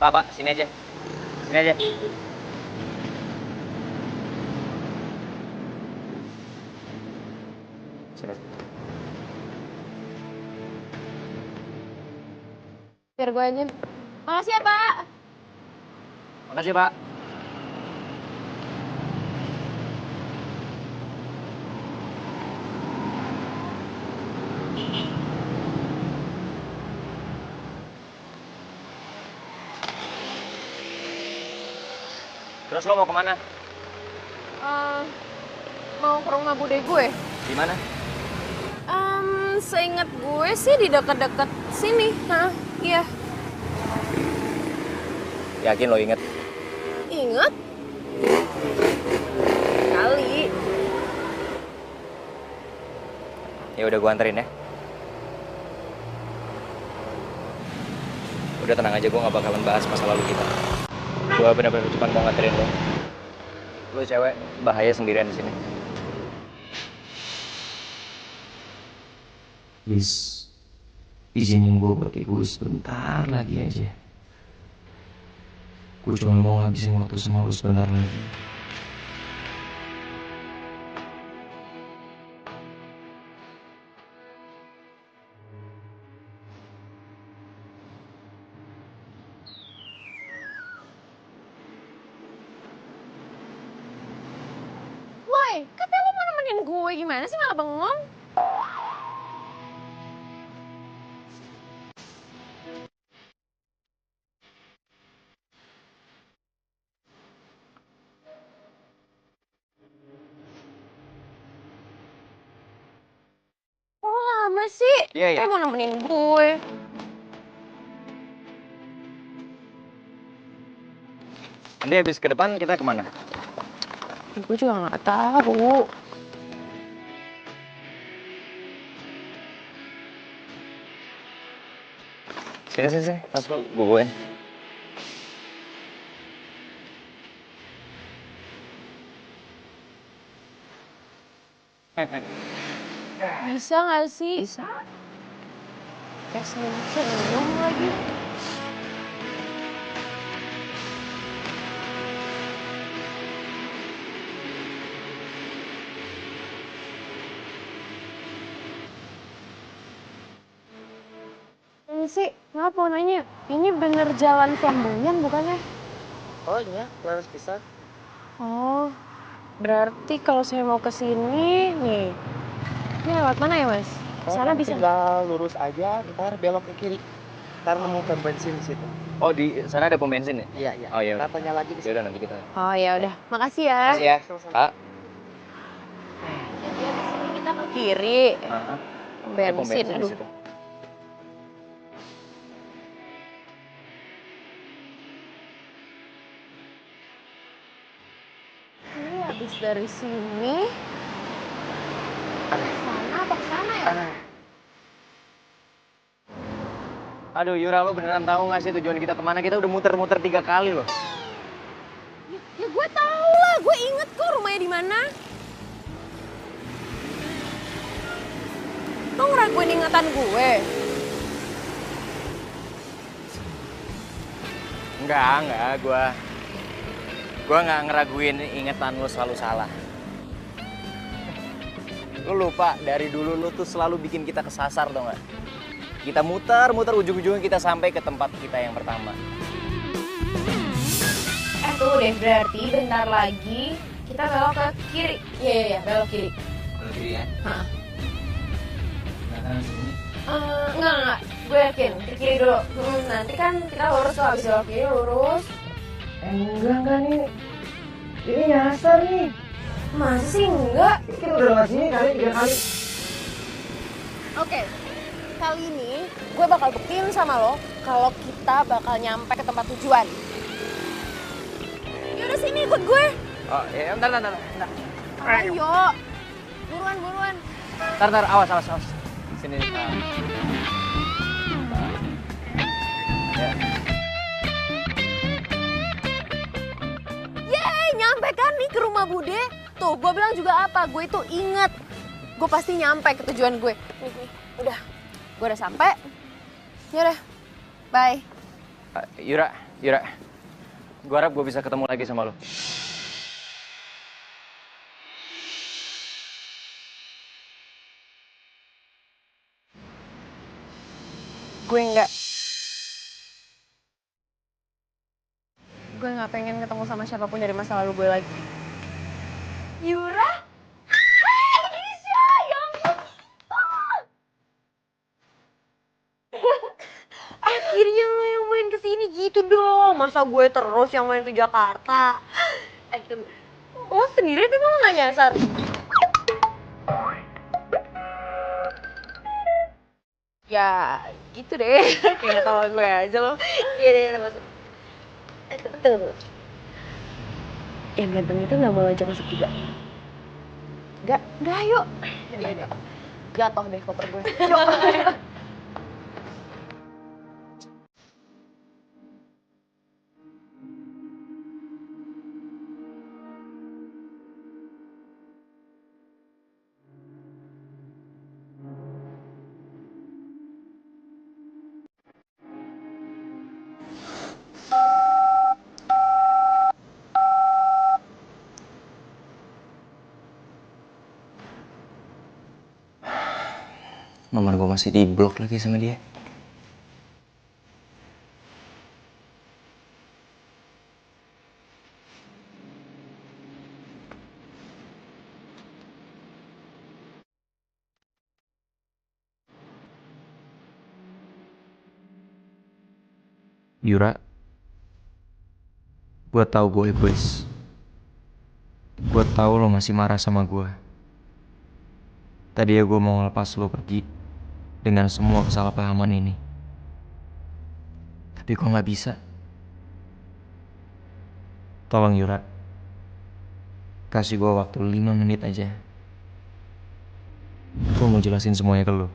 Pak, sini aja. Sini aja. Sini. Biar gue aja. Makasih ya, Pak. Makasih, Pak. Terus lo mau kemana? Mau ke rumah bude gue. Di mana? Seingat gue sih di dekat-dekat sini. Nah, iya. Yakin lo inget? Ingat? Kali. Ya udah gue anterin ya. Udah tenang aja, gue gak bakalan bahas masa lalu kita. Gue bener-bener cuma mau nganterin lo. Lo cewek, bahaya sendirian di sini. Please, izinin gue buat ibu sebentar lagi aja. Gue cuma mau ngabisin waktu sama lu sebentar lagi. Woi, katanya lo mau nemenin gue, gimana sih malah bengong? Kok lama sih? Iya, iya. Kayak mau nemenin gue. Nanti habis ke depan kita kemana? Gue juga gak tahu. Sini. Pas lo gue. Bisa gak sih? Bisa. Kayak senyum-senyum lagi. Ini sih, nggak mau nanya. Ini bener jalan Flamboyan bukannya? Oh iya, laras pisah. Oh, berarti kalau saya mau ke sini, nih. Ini lewat mana ya, Mas? Sana bisa. Tinggal lurus aja, ntar belok ke kiri. Ntar nemu pom bensin di situ. Oh, di sana ada pom bensin ya? Iya, iya. Oh iya. Ntar tanya lagi di situ. Yaudah nanti kita. Oh ya udah, makasih ya. Makasih ya. Kak. Jadi abis ini kita ke kiri. Ada pom Bensin, di aduh. situ. Ini habis dari sini. Sana apa ke sana ya? Aduh, Yura, lo beneran tahu nggak sih tujuan kita kemana? Kita udah muter-muter 3 kali loh. Ya gue tahu lah, gue inget kok rumahnya di mana. Lo ngeraguin ingatan gue? Enggak, gua nggak ngeraguin ingatan lo selalu salah. Lo lupa, dari dulu lo tuh selalu bikin kita kesasar, tau nggak? Kita muter-muter, ujung-ujungnya kita sampai ke tempat kita yang pertama. Tuh deh, berarti bentar lagi kita belok ke kiri. Iya, belok kiri. Belok kiri ya? Hah. Nah, kanan sini. Enggak. Gue yakin, ke kiri dulu. Nanti kan kita lurus tuh, habis belok kiri lurus. Enggak nih. Ini nyasar nih. Masa sih enggak? Kita udah lewat sini kali 3 kali. Oke, kali ini gue bakal buktiin sama lo kalau kita bakal nyampe ke tempat tujuan. Yaudah sini ikut gue. Oh, ya, bentar. Ayo, buruan. Bentar, awas. Sini. Ya. Yeay, nyampe kan nih ke rumah Bude. Tuh, gue bilang juga apa, gue itu inget. Gue pasti nyampe ke tujuan gue. Nih, udah. Gue udah sampai. Yaudah, bye. Yura. Gue harap gue bisa ketemu lagi sama lo. Gue nggak pengen ketemu sama siapapun dari masa lalu gue lagi. Yura? Hai, Indonesia! Ya ampun! Akhirnya lo yang main kesini gitu dong. Masa gue terus yang main ke Jakarta? Lo sendiri tapi lo gak nyasar. Ya gitu deh. Kayak tau gue aja lo. Iya deh, masuk. Tunggu. Yang ganteng itu gak mau ajak masuk juga? Enggak, yuk. Yaudah. Jatuh deh koper gue. Nomor gue masih di blok lagi sama dia. Yura, gue tahu gue egois. Gue tahu lo masih marah sama gue. Tadi ya gue mau ngelepas lo pergi dengan semua kesalahpahaman ini. Tapi kok nggak bisa. Tolong Yura, kasih gue waktu 5 menit aja. Gue mau jelasin semuanya ke lo.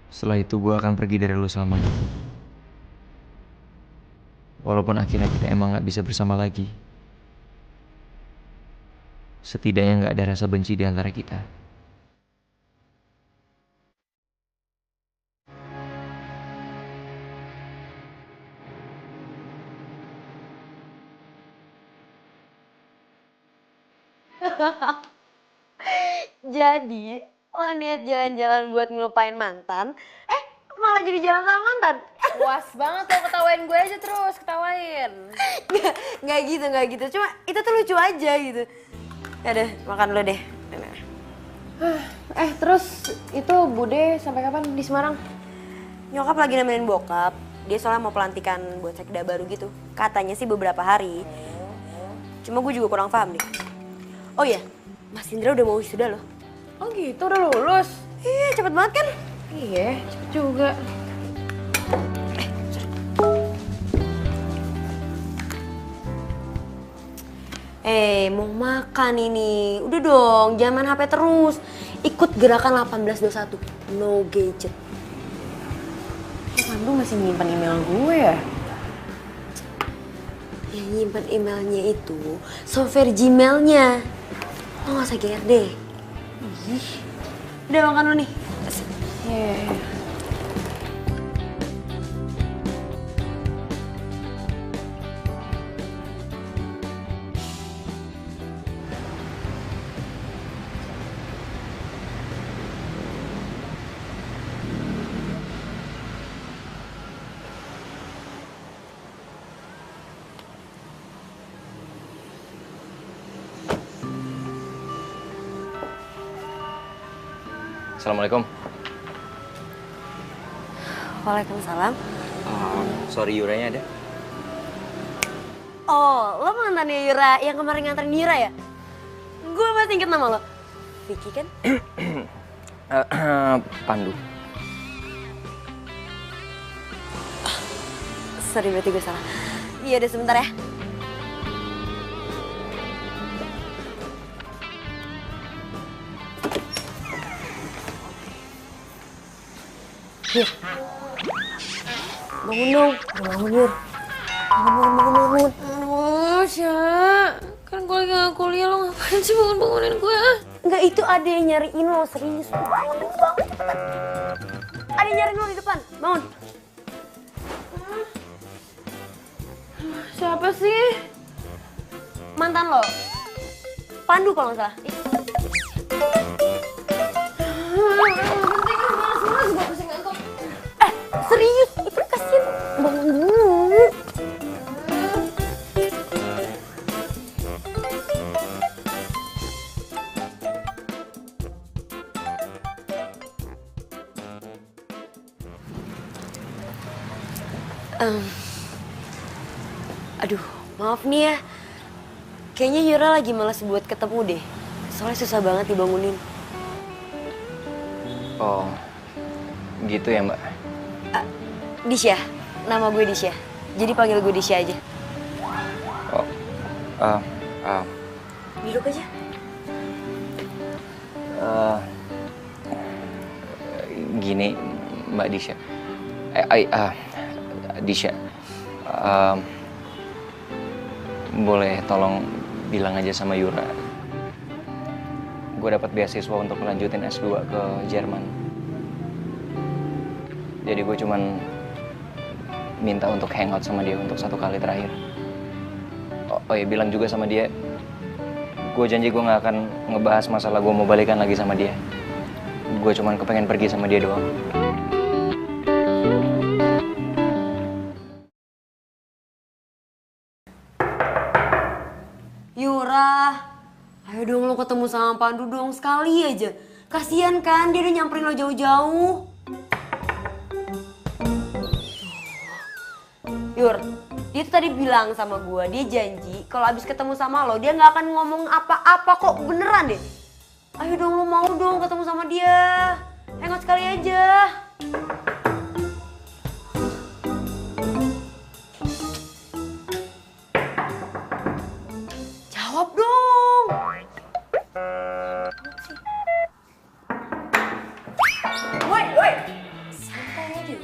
Setelah itu gue akan pergi dari lo selamanya. Walaupun akhirnya kita emang gak bisa bersama lagi, setidaknya gak ada rasa benci di antara kita. Jadi, lo niat jalan-jalan buat ngelupain mantan, malah jadi jalan sama mantan. Puas banget lo ketawain gue aja terus, ketawain. Nggak gitu. Cuma itu tuh lucu aja gitu. Yaudah, makan dulu deh. Terus itu Bude sampai kapan di Semarang? Nyokap lagi nemenin bokap. Dia soalnya mau pelantikan buat sekda baru gitu. Katanya sih beberapa hari. Cuma gue juga kurang paham deh. Oh iya, Mas Indra udah mau wisuda loh. Oh gitu, udah lulus? Iya, cepet banget kan? Iya, cepet juga. Mau makan ini. Udah dong, jangan main HP terus. Ikut gerakan 1821, no gadget. Pandu masih nyimpan email gue ya? Yang nyimpan emailnya itu software Gmailnya. Lo gak usah GR deh. Ih. Udah makan lo nih. Yeah. Assalamualaikum. Waalaikumsalam. Sorry, Yuranya ada? Oh, lo mantannya Yura yang kemarin nganterin Yura ya? Gue masih inget nama lo. Vicky kan? Pandu. Sorry, berarti gue salah. Iya, udah sebentar ya. Yur, bangun dong. Bangun, Yur. Bangun. Aduh, Sya. Kan gue lagi gak kuliah, lo ngapain sih bangun-bangunin gue? Enggak, itu ada yang nyariin lo, serius. Bangun, cepetan. Ada yang nyariin lo di depan, bangun. Siapa sih? Mantan lo. Pandu kalau nggak salah. Serius, itu kasihan. Bangun dulu. Aduh, maaf nih ya. Kayaknya Yura lagi malas buat ketemu deh. Soalnya susah banget dibangunin. Oh, gitu ya Mbak? Disha, nama gue Disha. Jadi panggil gue Disha aja. Oh, Duduk aja. Gini Mbak Disha. Disha. Boleh tolong bilang aja sama Yura. Gue dapat beasiswa untuk melanjutin S2 ke Jerman. Jadi gue cuman minta untuk hangout sama dia untuk 1 kali terakhir. Oh ya, bilang juga sama dia, gue janji gue gak akan ngebahas masalah gue mau balikan lagi sama dia. Gue cuman kepengen pergi sama dia doang. Yura, ayo dong lo ketemu sama Pandu dong sekali aja. Kasian kan, dia udah nyamperin lo jauh-jauh. Yur, dia tuh tadi bilang sama gue, dia janji kalau abis ketemu sama lo, dia gak akan ngomong apa-apa kok, beneran deh. Ayo dong, lo mau dong ketemu sama dia. Hangout sekali aja. Jawab dong. Woi. Santai aja.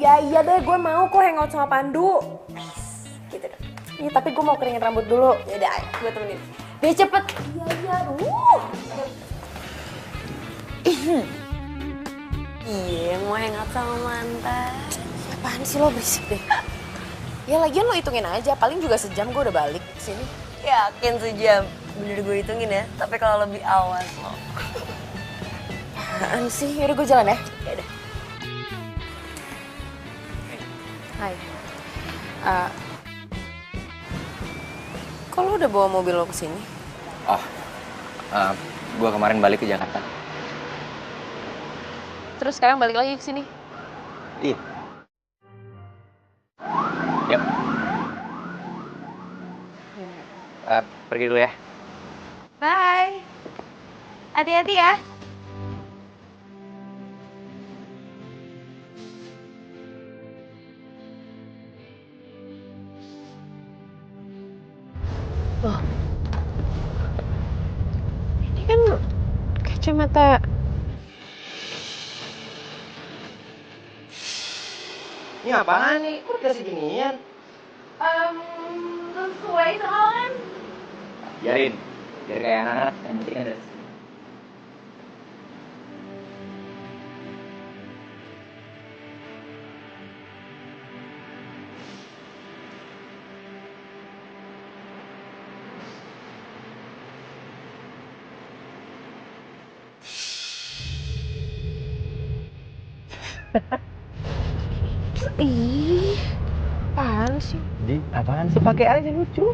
Iya deh, gue mau kok hangout sama Pandu. Gitu dong. Iya, tapi gue mau keringin rambut dulu. Yaudah, ayo, gue temenin. Deh cepet. Iya. Iya, mau hangout sama mantan. Apaan sih lo, berisik deh. Ya lagian lo hitungin aja, paling juga sejam gue udah balik ke sini. Yakin sejam. Bener gue hitungin ya, tapi kalau lebih awas lo. Apaan sih? Yaudah gue jalan ya. Yaudah. Hai. Kok lo udah bawa mobil lo kesini? Oh, gue kemarin balik ke Jakarta. Terus sekarang balik lagi ke sini? Iya. Yuk. Pergi dulu ya. Bye. Hati-hati ya. Loh. Ini kan kacamata. Ini apaan nih? Kok dikasih ginian? Sesuai sama kan? Biarin. Biar kayak anak-anak. Yang penting ada. Ih, apaan sih? Di, apaan sih? Pakai aja lucu.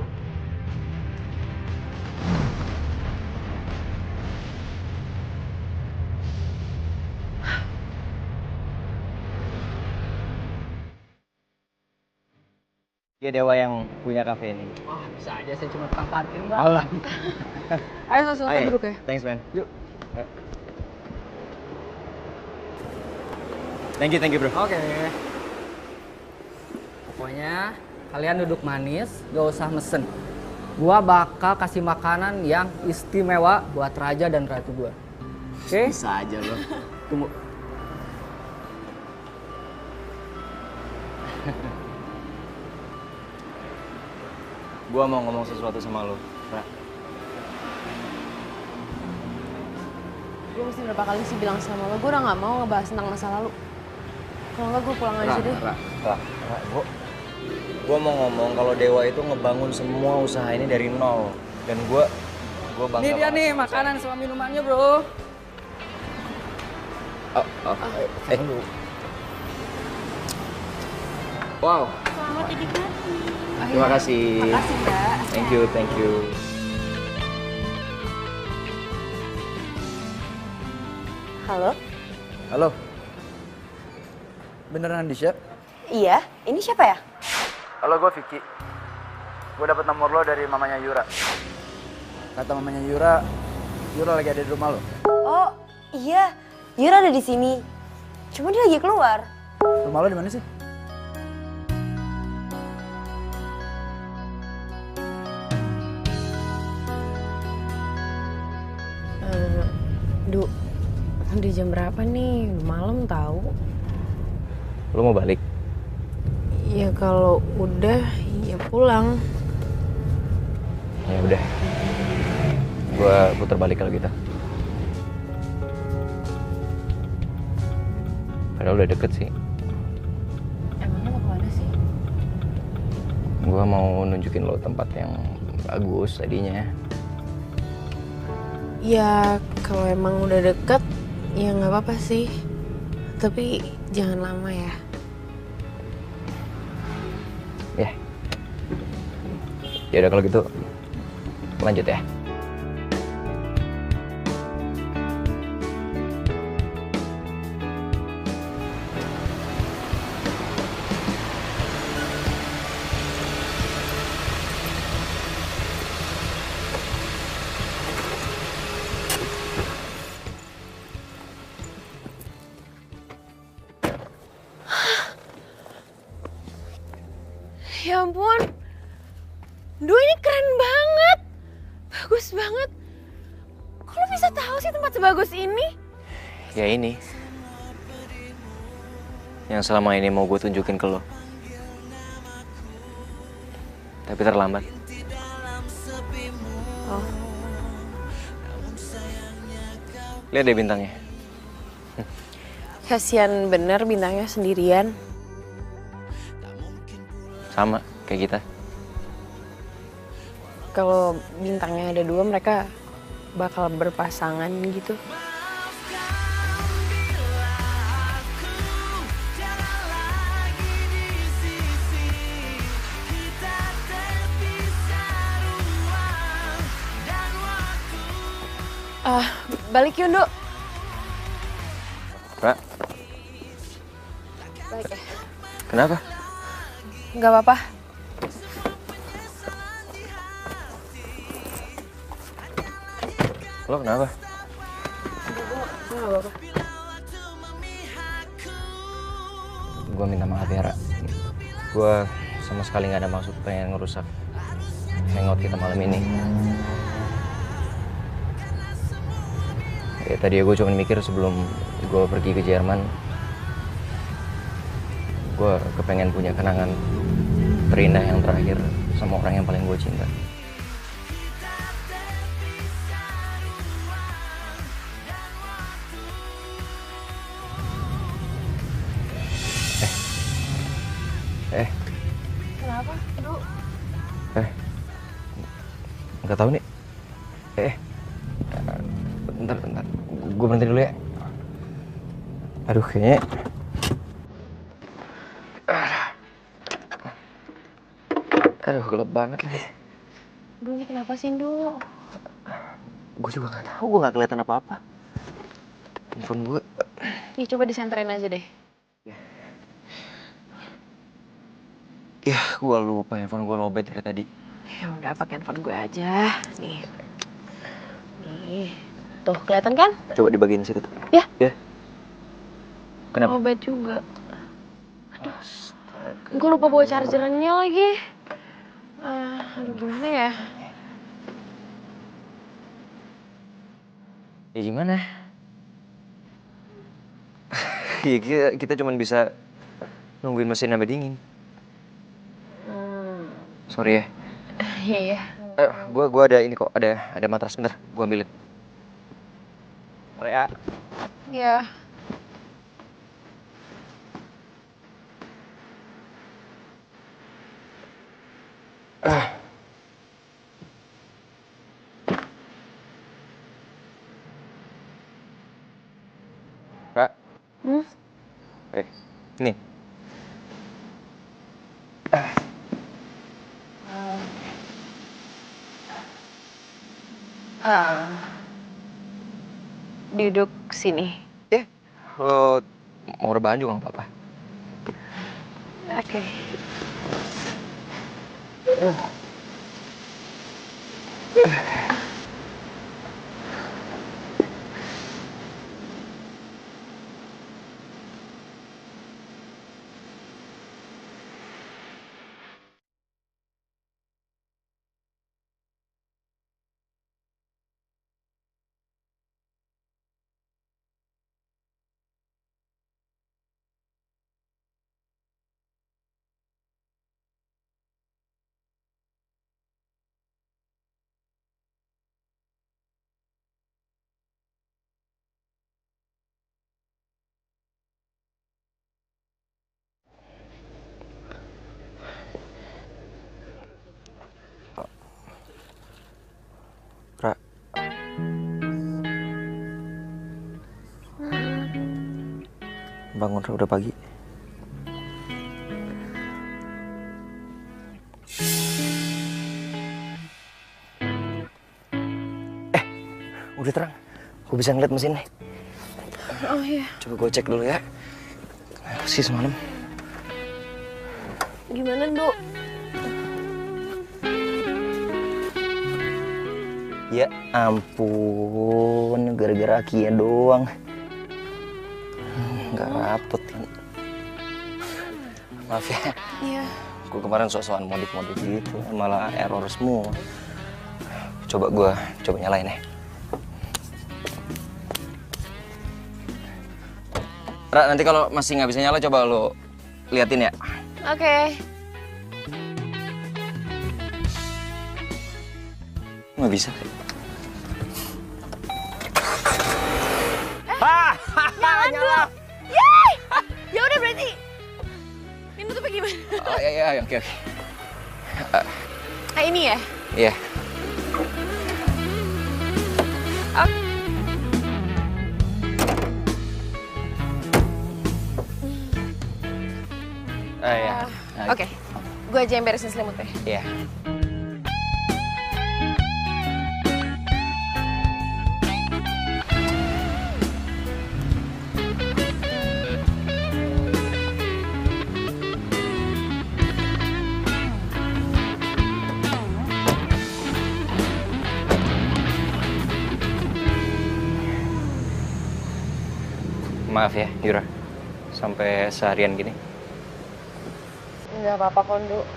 Dia dewa yang punya kafe ini. Wah, bisa aja saya cuma tukang parkir, Mbak. Allah. Ayo langsung duduk ya. Thanks, man. Yuk. Thank you, bro. Oke. Pokoknya kalian duduk manis, gak usah mesen. Gua bakal kasih makanan yang istimewa buat raja dan ratu gua. Oke? Bisa aja lo. Tunggu. Gua mau ngomong sesuatu sama lo, Ra. Gue mesti berapa kali sih bilang sama lo, gue udah gak mau ngebahas tentang masa lalu. Kalau enggak gue pulang aja deh. Ra, gua mau ngomong kalau Dewa itu ngebangun semua usaha ini dari nol. Dan gua bangga. Ini dia banget. nih makanan sama minumannya, bro. Wow. Selamat dinikmati. Terima kasih. Makasih, Mbak. Thank you. Halo? Halo. Beneran Disha? Iya, ini siapa ya? Halo, gue Vicky. gue dapet nomor lo dari mamanya Yura. Kata mamanya Yura lagi ada di rumah lo. Oh iya, Yura ada di sini. Cuma dia lagi keluar. Rumah lo di mana sih? Du, udah jam berapa nih? Udah malam tahu. Lo mau balik? Ya kalau udah, ya pulang. Ya udah. Gua putar balik kalau gitu. Padahal udah deket sih. Emangnya mau kemana sih? Gua mau nunjukin lo tempat yang bagus tadinya. Ya kalau emang udah deket, ya nggak apa-apa sih. Tapi jangan lama ya. Ya udah kalau gitu lanjut ya. Ya ampun. Duh ini keren banget. Bagus banget. Kok lo bisa tahu sih tempat sebagus ini? Ya ini yang selama ini mau gue tunjukin ke lo. Tapi terlambat. Oh. Lihat deh bintangnya. Kasian bener bintangnya sendirian. Sama kayak kita. Kalau bintangnya ada dua, mereka bakal berpasangan gitu. Balik yuk, Dok. Ra, Balik ya. kenapa? Nggak apa-apa. Lo kenapa? Nggak apa-apa. Gue minta maaf ya, Ra. Gue sama sekali nggak ada maksud pengen ngerusak hangout kita malam ini. Ya, tadi gue cuma mikir sebelum gue pergi ke Jerman, gue kepengen punya kenangan terindah yang terakhir sama orang yang paling gue cinta. Kenapa, Dok? Nggak tahu nih. Bentar. Gue berhenti dulu ya. Aduh, kayaknya. Aduh, gelap banget nih. Duh, ini kenapa sih, Dok? Gue juga nggak tahu. Gue nggak kelihatan apa-apa. Handphone gue. Nih, coba disenterin aja deh. Ya, gue lupa handphone gue lowbat dari tadi. Ya udah, pakai handphone gue aja. Nih. Tuh, kelihatan kan? Coba dibagiin situ tuh. Ya. Kenapa? Lowbat juga. Aduh. Gue lupa bawa chargernya lagi. Aduh, gimana ya? Ya gimana? Ya kita cuma bisa nungguin mesin sampai dingin. Sorry ya. Iya. Gua ada ini kok, ada matras, bentar, gua ambilin. Sorry ya. Iya. Ra. Ini. Duduk sini. Lo mau rebahan juga nggak apa-apa. Oke. Ra. Bangun, Ra, udah pagi. Udah terang. Gue bisa ngeliat mesin nih. Oh iya. Coba gue cek dulu ya. Kenapa sih semalam? Gimana, Dok? Ya ampun, gara-gara Kia doang. Nggak rapet kan. Maaf ya. Iya. Gue kemarin sok-sokan modif-modif gitu, malah error semua. Coba nyalain ya. Ra, nanti kalau masih nggak bisa nyala coba lo liatin ya. Oke. Nggak bisa. Nyala. Yeay! Ya udah berarti. Ini tutupnya gimana? Oh iya, oke. Ini ya? Iya. Iya. Oke. Gue aja yang beresin selimutnya. Iya. Maaf ya, Yura. Sampai seharian gini. Nggak apa-apa, Kondo.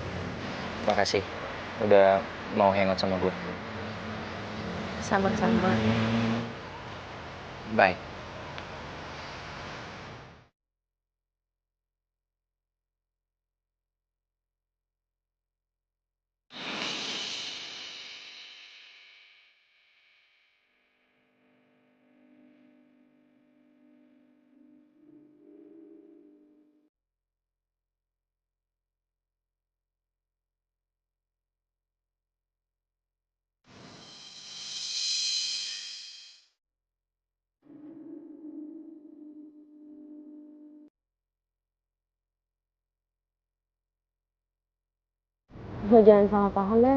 Makasih udah mau hangout sama gue. Sama-sama. Bye. Lo jangan salah paham ya.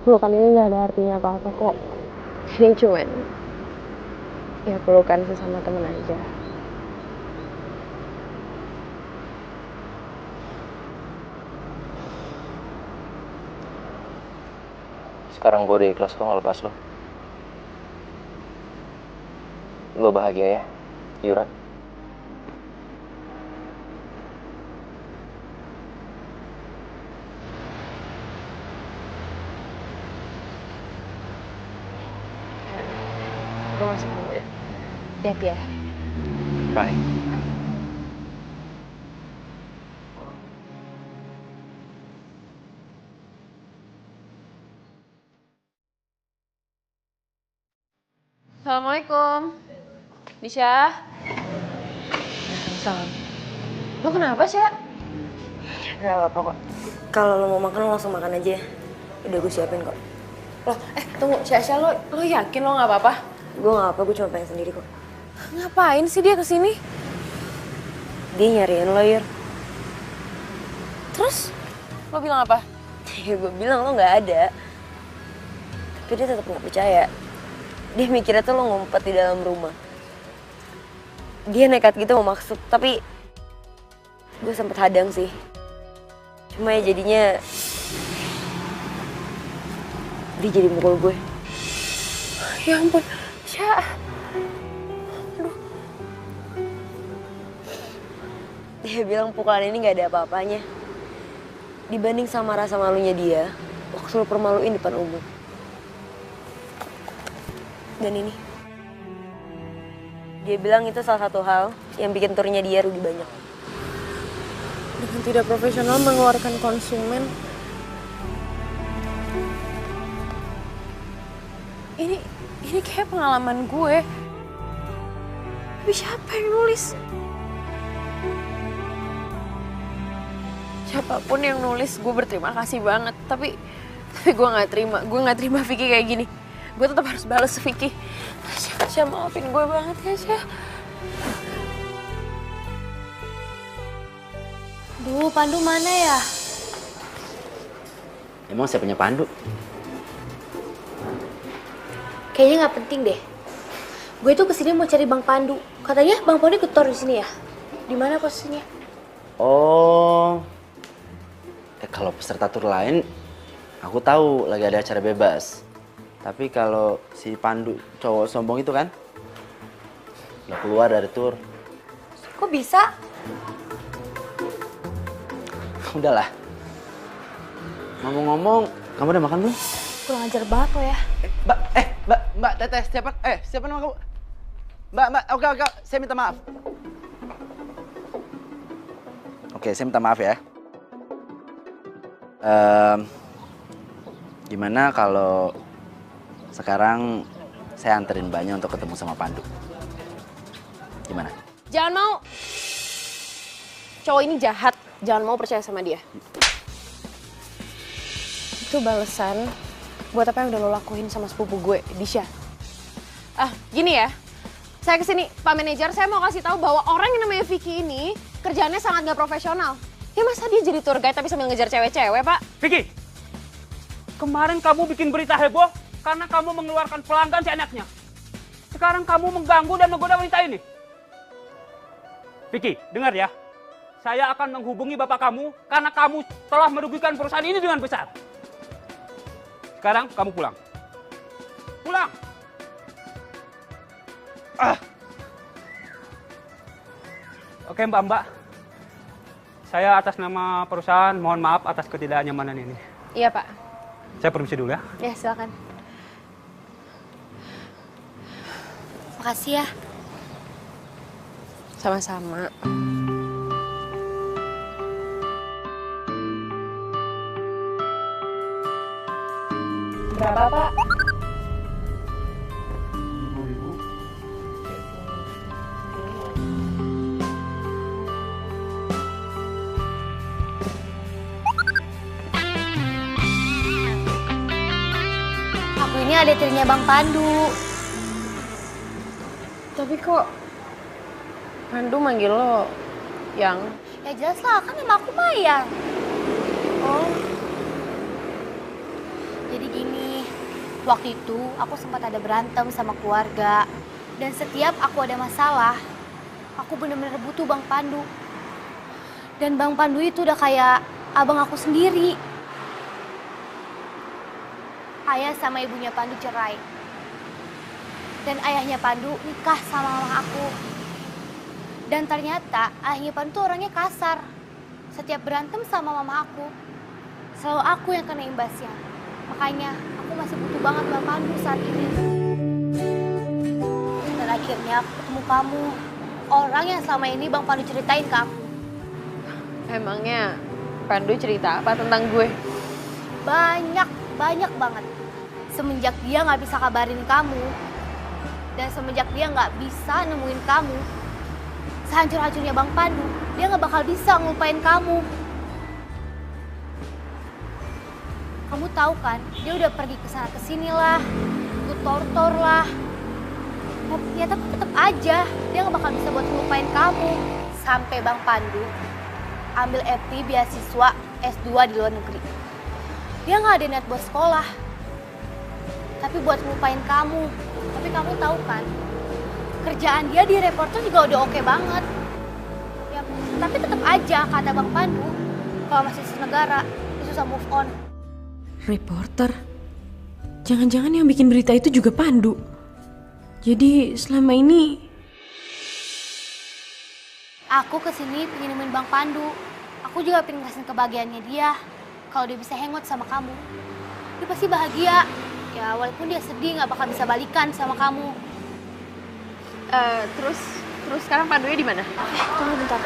Pelukan ini nggak ada artinya apa-apa kok. Ini cuman ya pelukan sesama temen aja. Sekarang gue udah ikhlas kok ngelepas lo. Lo bahagia ya, Yura? Gue masuk dulu ya. Hati-hati ya. Bye. Assalamualaikum. Disha. Salam. Lo kenapa, Sya? Gak apa-apa kok. Kalau lo mau makan lo langsung makan aja ya. Udah gue siapin kok. Loh, tunggu, Sya, lo yakin lo nggak apa-apa? Gue gak apa, gue cuma pengen sendiri kok. Ngapain sih dia kesini? Dia nyariin lo, Yur. Terus? Lo bilang apa? Ya gue bilang lo gak ada. Tapi dia tetap gak percaya. Dia mikirnya tuh lo ngumpet di dalam rumah. Dia nekat gitu mau masuk, tapi gue sempet hadang sih. Cuma ya jadinya Dia jadi mukul gue. Ya ampun, Syah. Dia bilang pukulan ini gak ada apa-apanya. Dibanding sama rasa malunya dia, waktu lu permaluin depan umum. Dan ini. Dia bilang itu salah satu hal yang bikin turnya dia rugi banyak. Dengan tidak profesional mengeluarkan konsumen. Ini kayak pengalaman gue. Tapi siapa yang nulis? Siapapun yang nulis, gue berterima kasih banget. Tapi gue nggak terima. Gue nggak terima Vicky kayak gini. Gue tetap harus balas Vicky. Syah, maafin gue banget ya, Syah. Duh, Pandu mana ya? Emang siapanya Pandu? Kayaknya nggak penting deh. Gue tuh kesini mau cari Bang Pandu. Katanya Bang Pandu ikut tour di sini ya? Di mana posisinya? Oh, kalau peserta tur lain, aku tahu lagi ada acara bebas. Tapi kalau si Pandu cowok sombong itu kan, nggak keluar dari tur. Kok bisa? Udahlah. Ngomong-ngomong, kamu udah makan belum? Kurang ajar banget lo ya. Mbak Teteh, siapa nama kamu? Mbak, oke, saya minta maaf. Oke, saya minta maaf ya. Gimana kalau sekarang saya anterin Mbaknya untuk ketemu sama Pandu? Gimana? Jangan mau. Cowok ini jahat. Jangan mau percaya sama dia. Itu balasan buat apa yang udah lo lakuin sama sepupu gue, Disha. Gini ya. Saya kesini, Pak Manajer, saya mau kasih tahu bahwa orang yang namanya Vicky ini kerjaannya sangat gak profesional. Ya masa dia jadi tour guide tapi sambil ngejar cewek-cewek, Pak? Vicky, kemarin kamu bikin berita heboh karena kamu mengeluarkan pelanggan seenaknya. Sekarang kamu mengganggu dan menggoda wanita ini. Vicky, dengar ya. Saya akan menghubungi bapak kamu karena kamu telah merugikan perusahaan ini dengan besar. Sekarang kamu pulang. Pulang! Oke mbak. Saya atas nama perusahaan mohon maaf atas ketidaknyamanan ini. Iya Pak. Saya permisi dulu ya. Ya silakan. Makasih ya. Sama-sama. Berapa Pak? Aku ini ada tirinya Bang Pandu. Tapi kok Pandu manggil lo yang? Ya jelas lah, kan nama aku Maya. Oh. Jadi gini, waktu itu aku sempat ada berantem sama keluarga. Dan setiap aku ada masalah, aku bener-bener butuh Bang Pandu. Dan Bang Pandu itu udah kayak abang aku sendiri. Ayah sama ibunya Pandu cerai. Dan ayahnya Pandu nikah sama mama aku. Dan ternyata ayahnya Pandu tuh orangnya kasar. Setiap berantem sama mama aku, selalu aku yang kena imbasnya. Makanya aku masih butuh banget Bang Pandu saat ini. Dan akhirnya aku ketemu kamu. Orang yang selama ini Bang Pandu ceritain ke aku. Emangnya Pandu cerita apa tentang gue? Banyak banget. Semenjak dia gak bisa kabarin kamu, dan semenjak dia gak bisa nemuin kamu, sehancur-hancurnya Bang Pandu, dia gak bakal bisa ngelupain kamu. Kamu tahu kan, dia udah pergi kesana kesini lah, ikut tortor lah. Ya tapi tetap aja, dia gak bakal bisa buat ngelupain kamu. Sampai Bang Pandu ambil FT beasiswa S2 di luar negeri. Dia gak ada niat buat sekolah, tapi buat ngelupain kamu. Tapi kamu tahu kan, kerjaan dia di reporter juga udah oke banget. Ya, tapi tetap aja kata Bang Pandu, kalau masih senegara, dia susah move on. Reporter? Jangan-jangan yang bikin berita itu juga Pandu. Jadi selama ini Aku kesini pengen nemuin Bang Pandu. Aku juga pengen ngerasain kebahagiaannya dia. Kalau dia bisa hangout sama kamu, dia pasti bahagia. Ya walaupun dia sedih nggak bakal bisa balikan sama kamu. Terus sekarang Pandunya di mana? Tunggu bentar.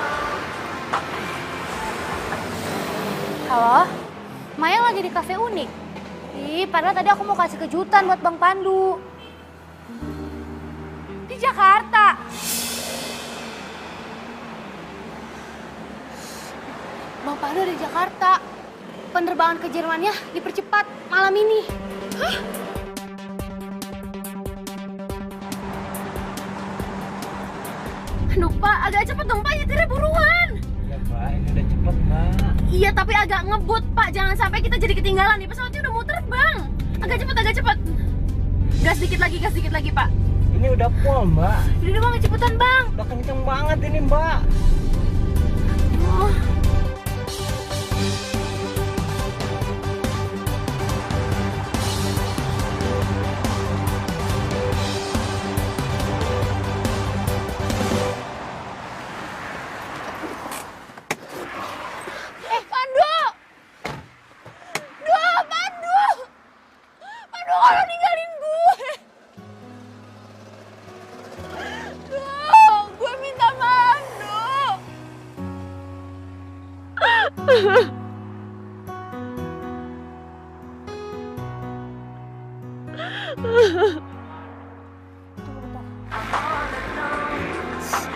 Halo? Mayang lagi di kafe unik. Ih, padahal tadi aku mau kasih kejutan buat Bang Pandu. Di Jakarta. Bang Pandu ada di Jakarta. Penerbangan ke Jermannya dipercepat malam ini. Hah? Aduh Pak, agak cepet dong Pak, nyetirnya buruan. Iya Pak, ini udah cepet Mbak. Iya tapi agak ngebut Pak, jangan sampai kita jadi ketinggalan nih, pesawatnya udah mau terbang. Agak cepet. Gas dikit lagi Pak. Ini udah full Mbak. Udah Bang, cepetan Bang. Udah kenceng banget ini Mbak. Oh.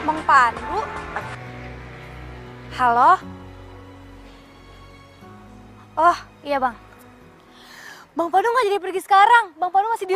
Bang Pandu? Halo? Oh, iya Bang. Bang Pandu nggak jadi pergi sekarang. Bang Pandu masih di...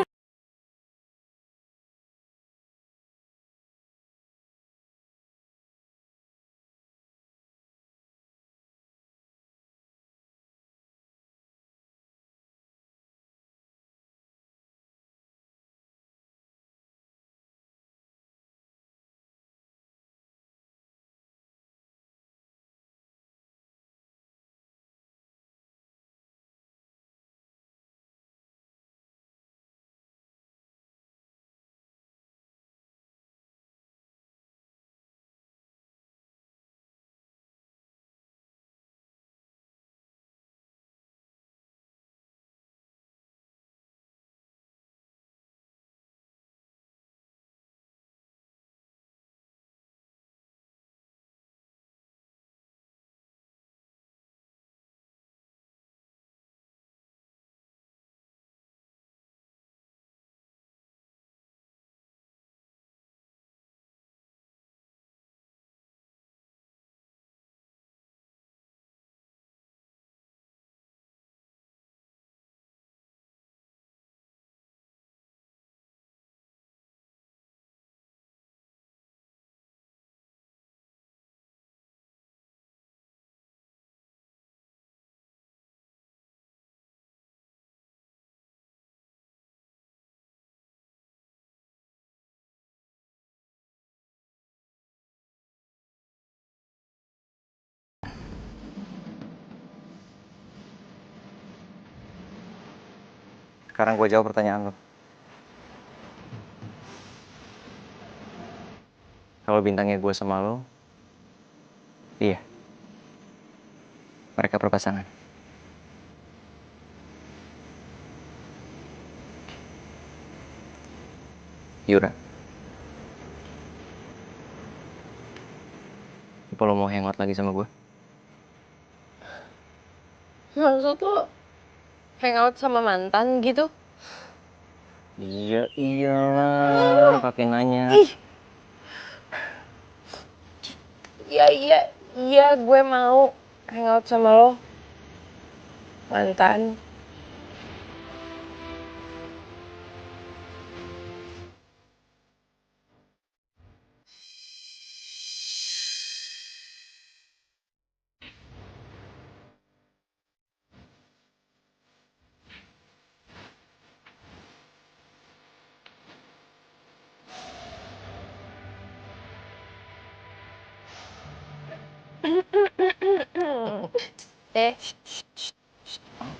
Sekarang gue jawab pertanyaan lo. Kalau bintangnya gue sama lo, iya. Mereka berpasangan. Yura. Apa lo mau hangout lagi sama gue? Maksud lo hangout sama mantan gitu? Iya, iyalah. Pakai nanya. Iya, gue mau hangout sama lo. Mantan.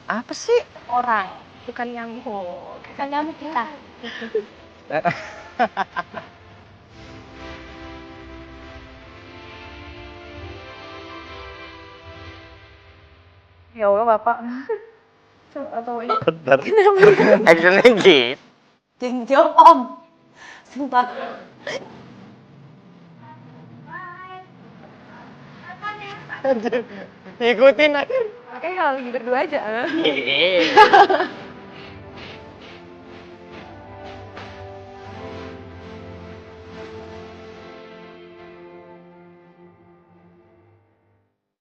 Apa sih? Orang. Bukan nyamuk. Kan kamu kita. Ya Allah Bapak. Atau ini. Bentar. Actionnya gitu. Jangan jawab Om. Sumpah. Ikutin aja. Oke, kalau berdua aja. Iya.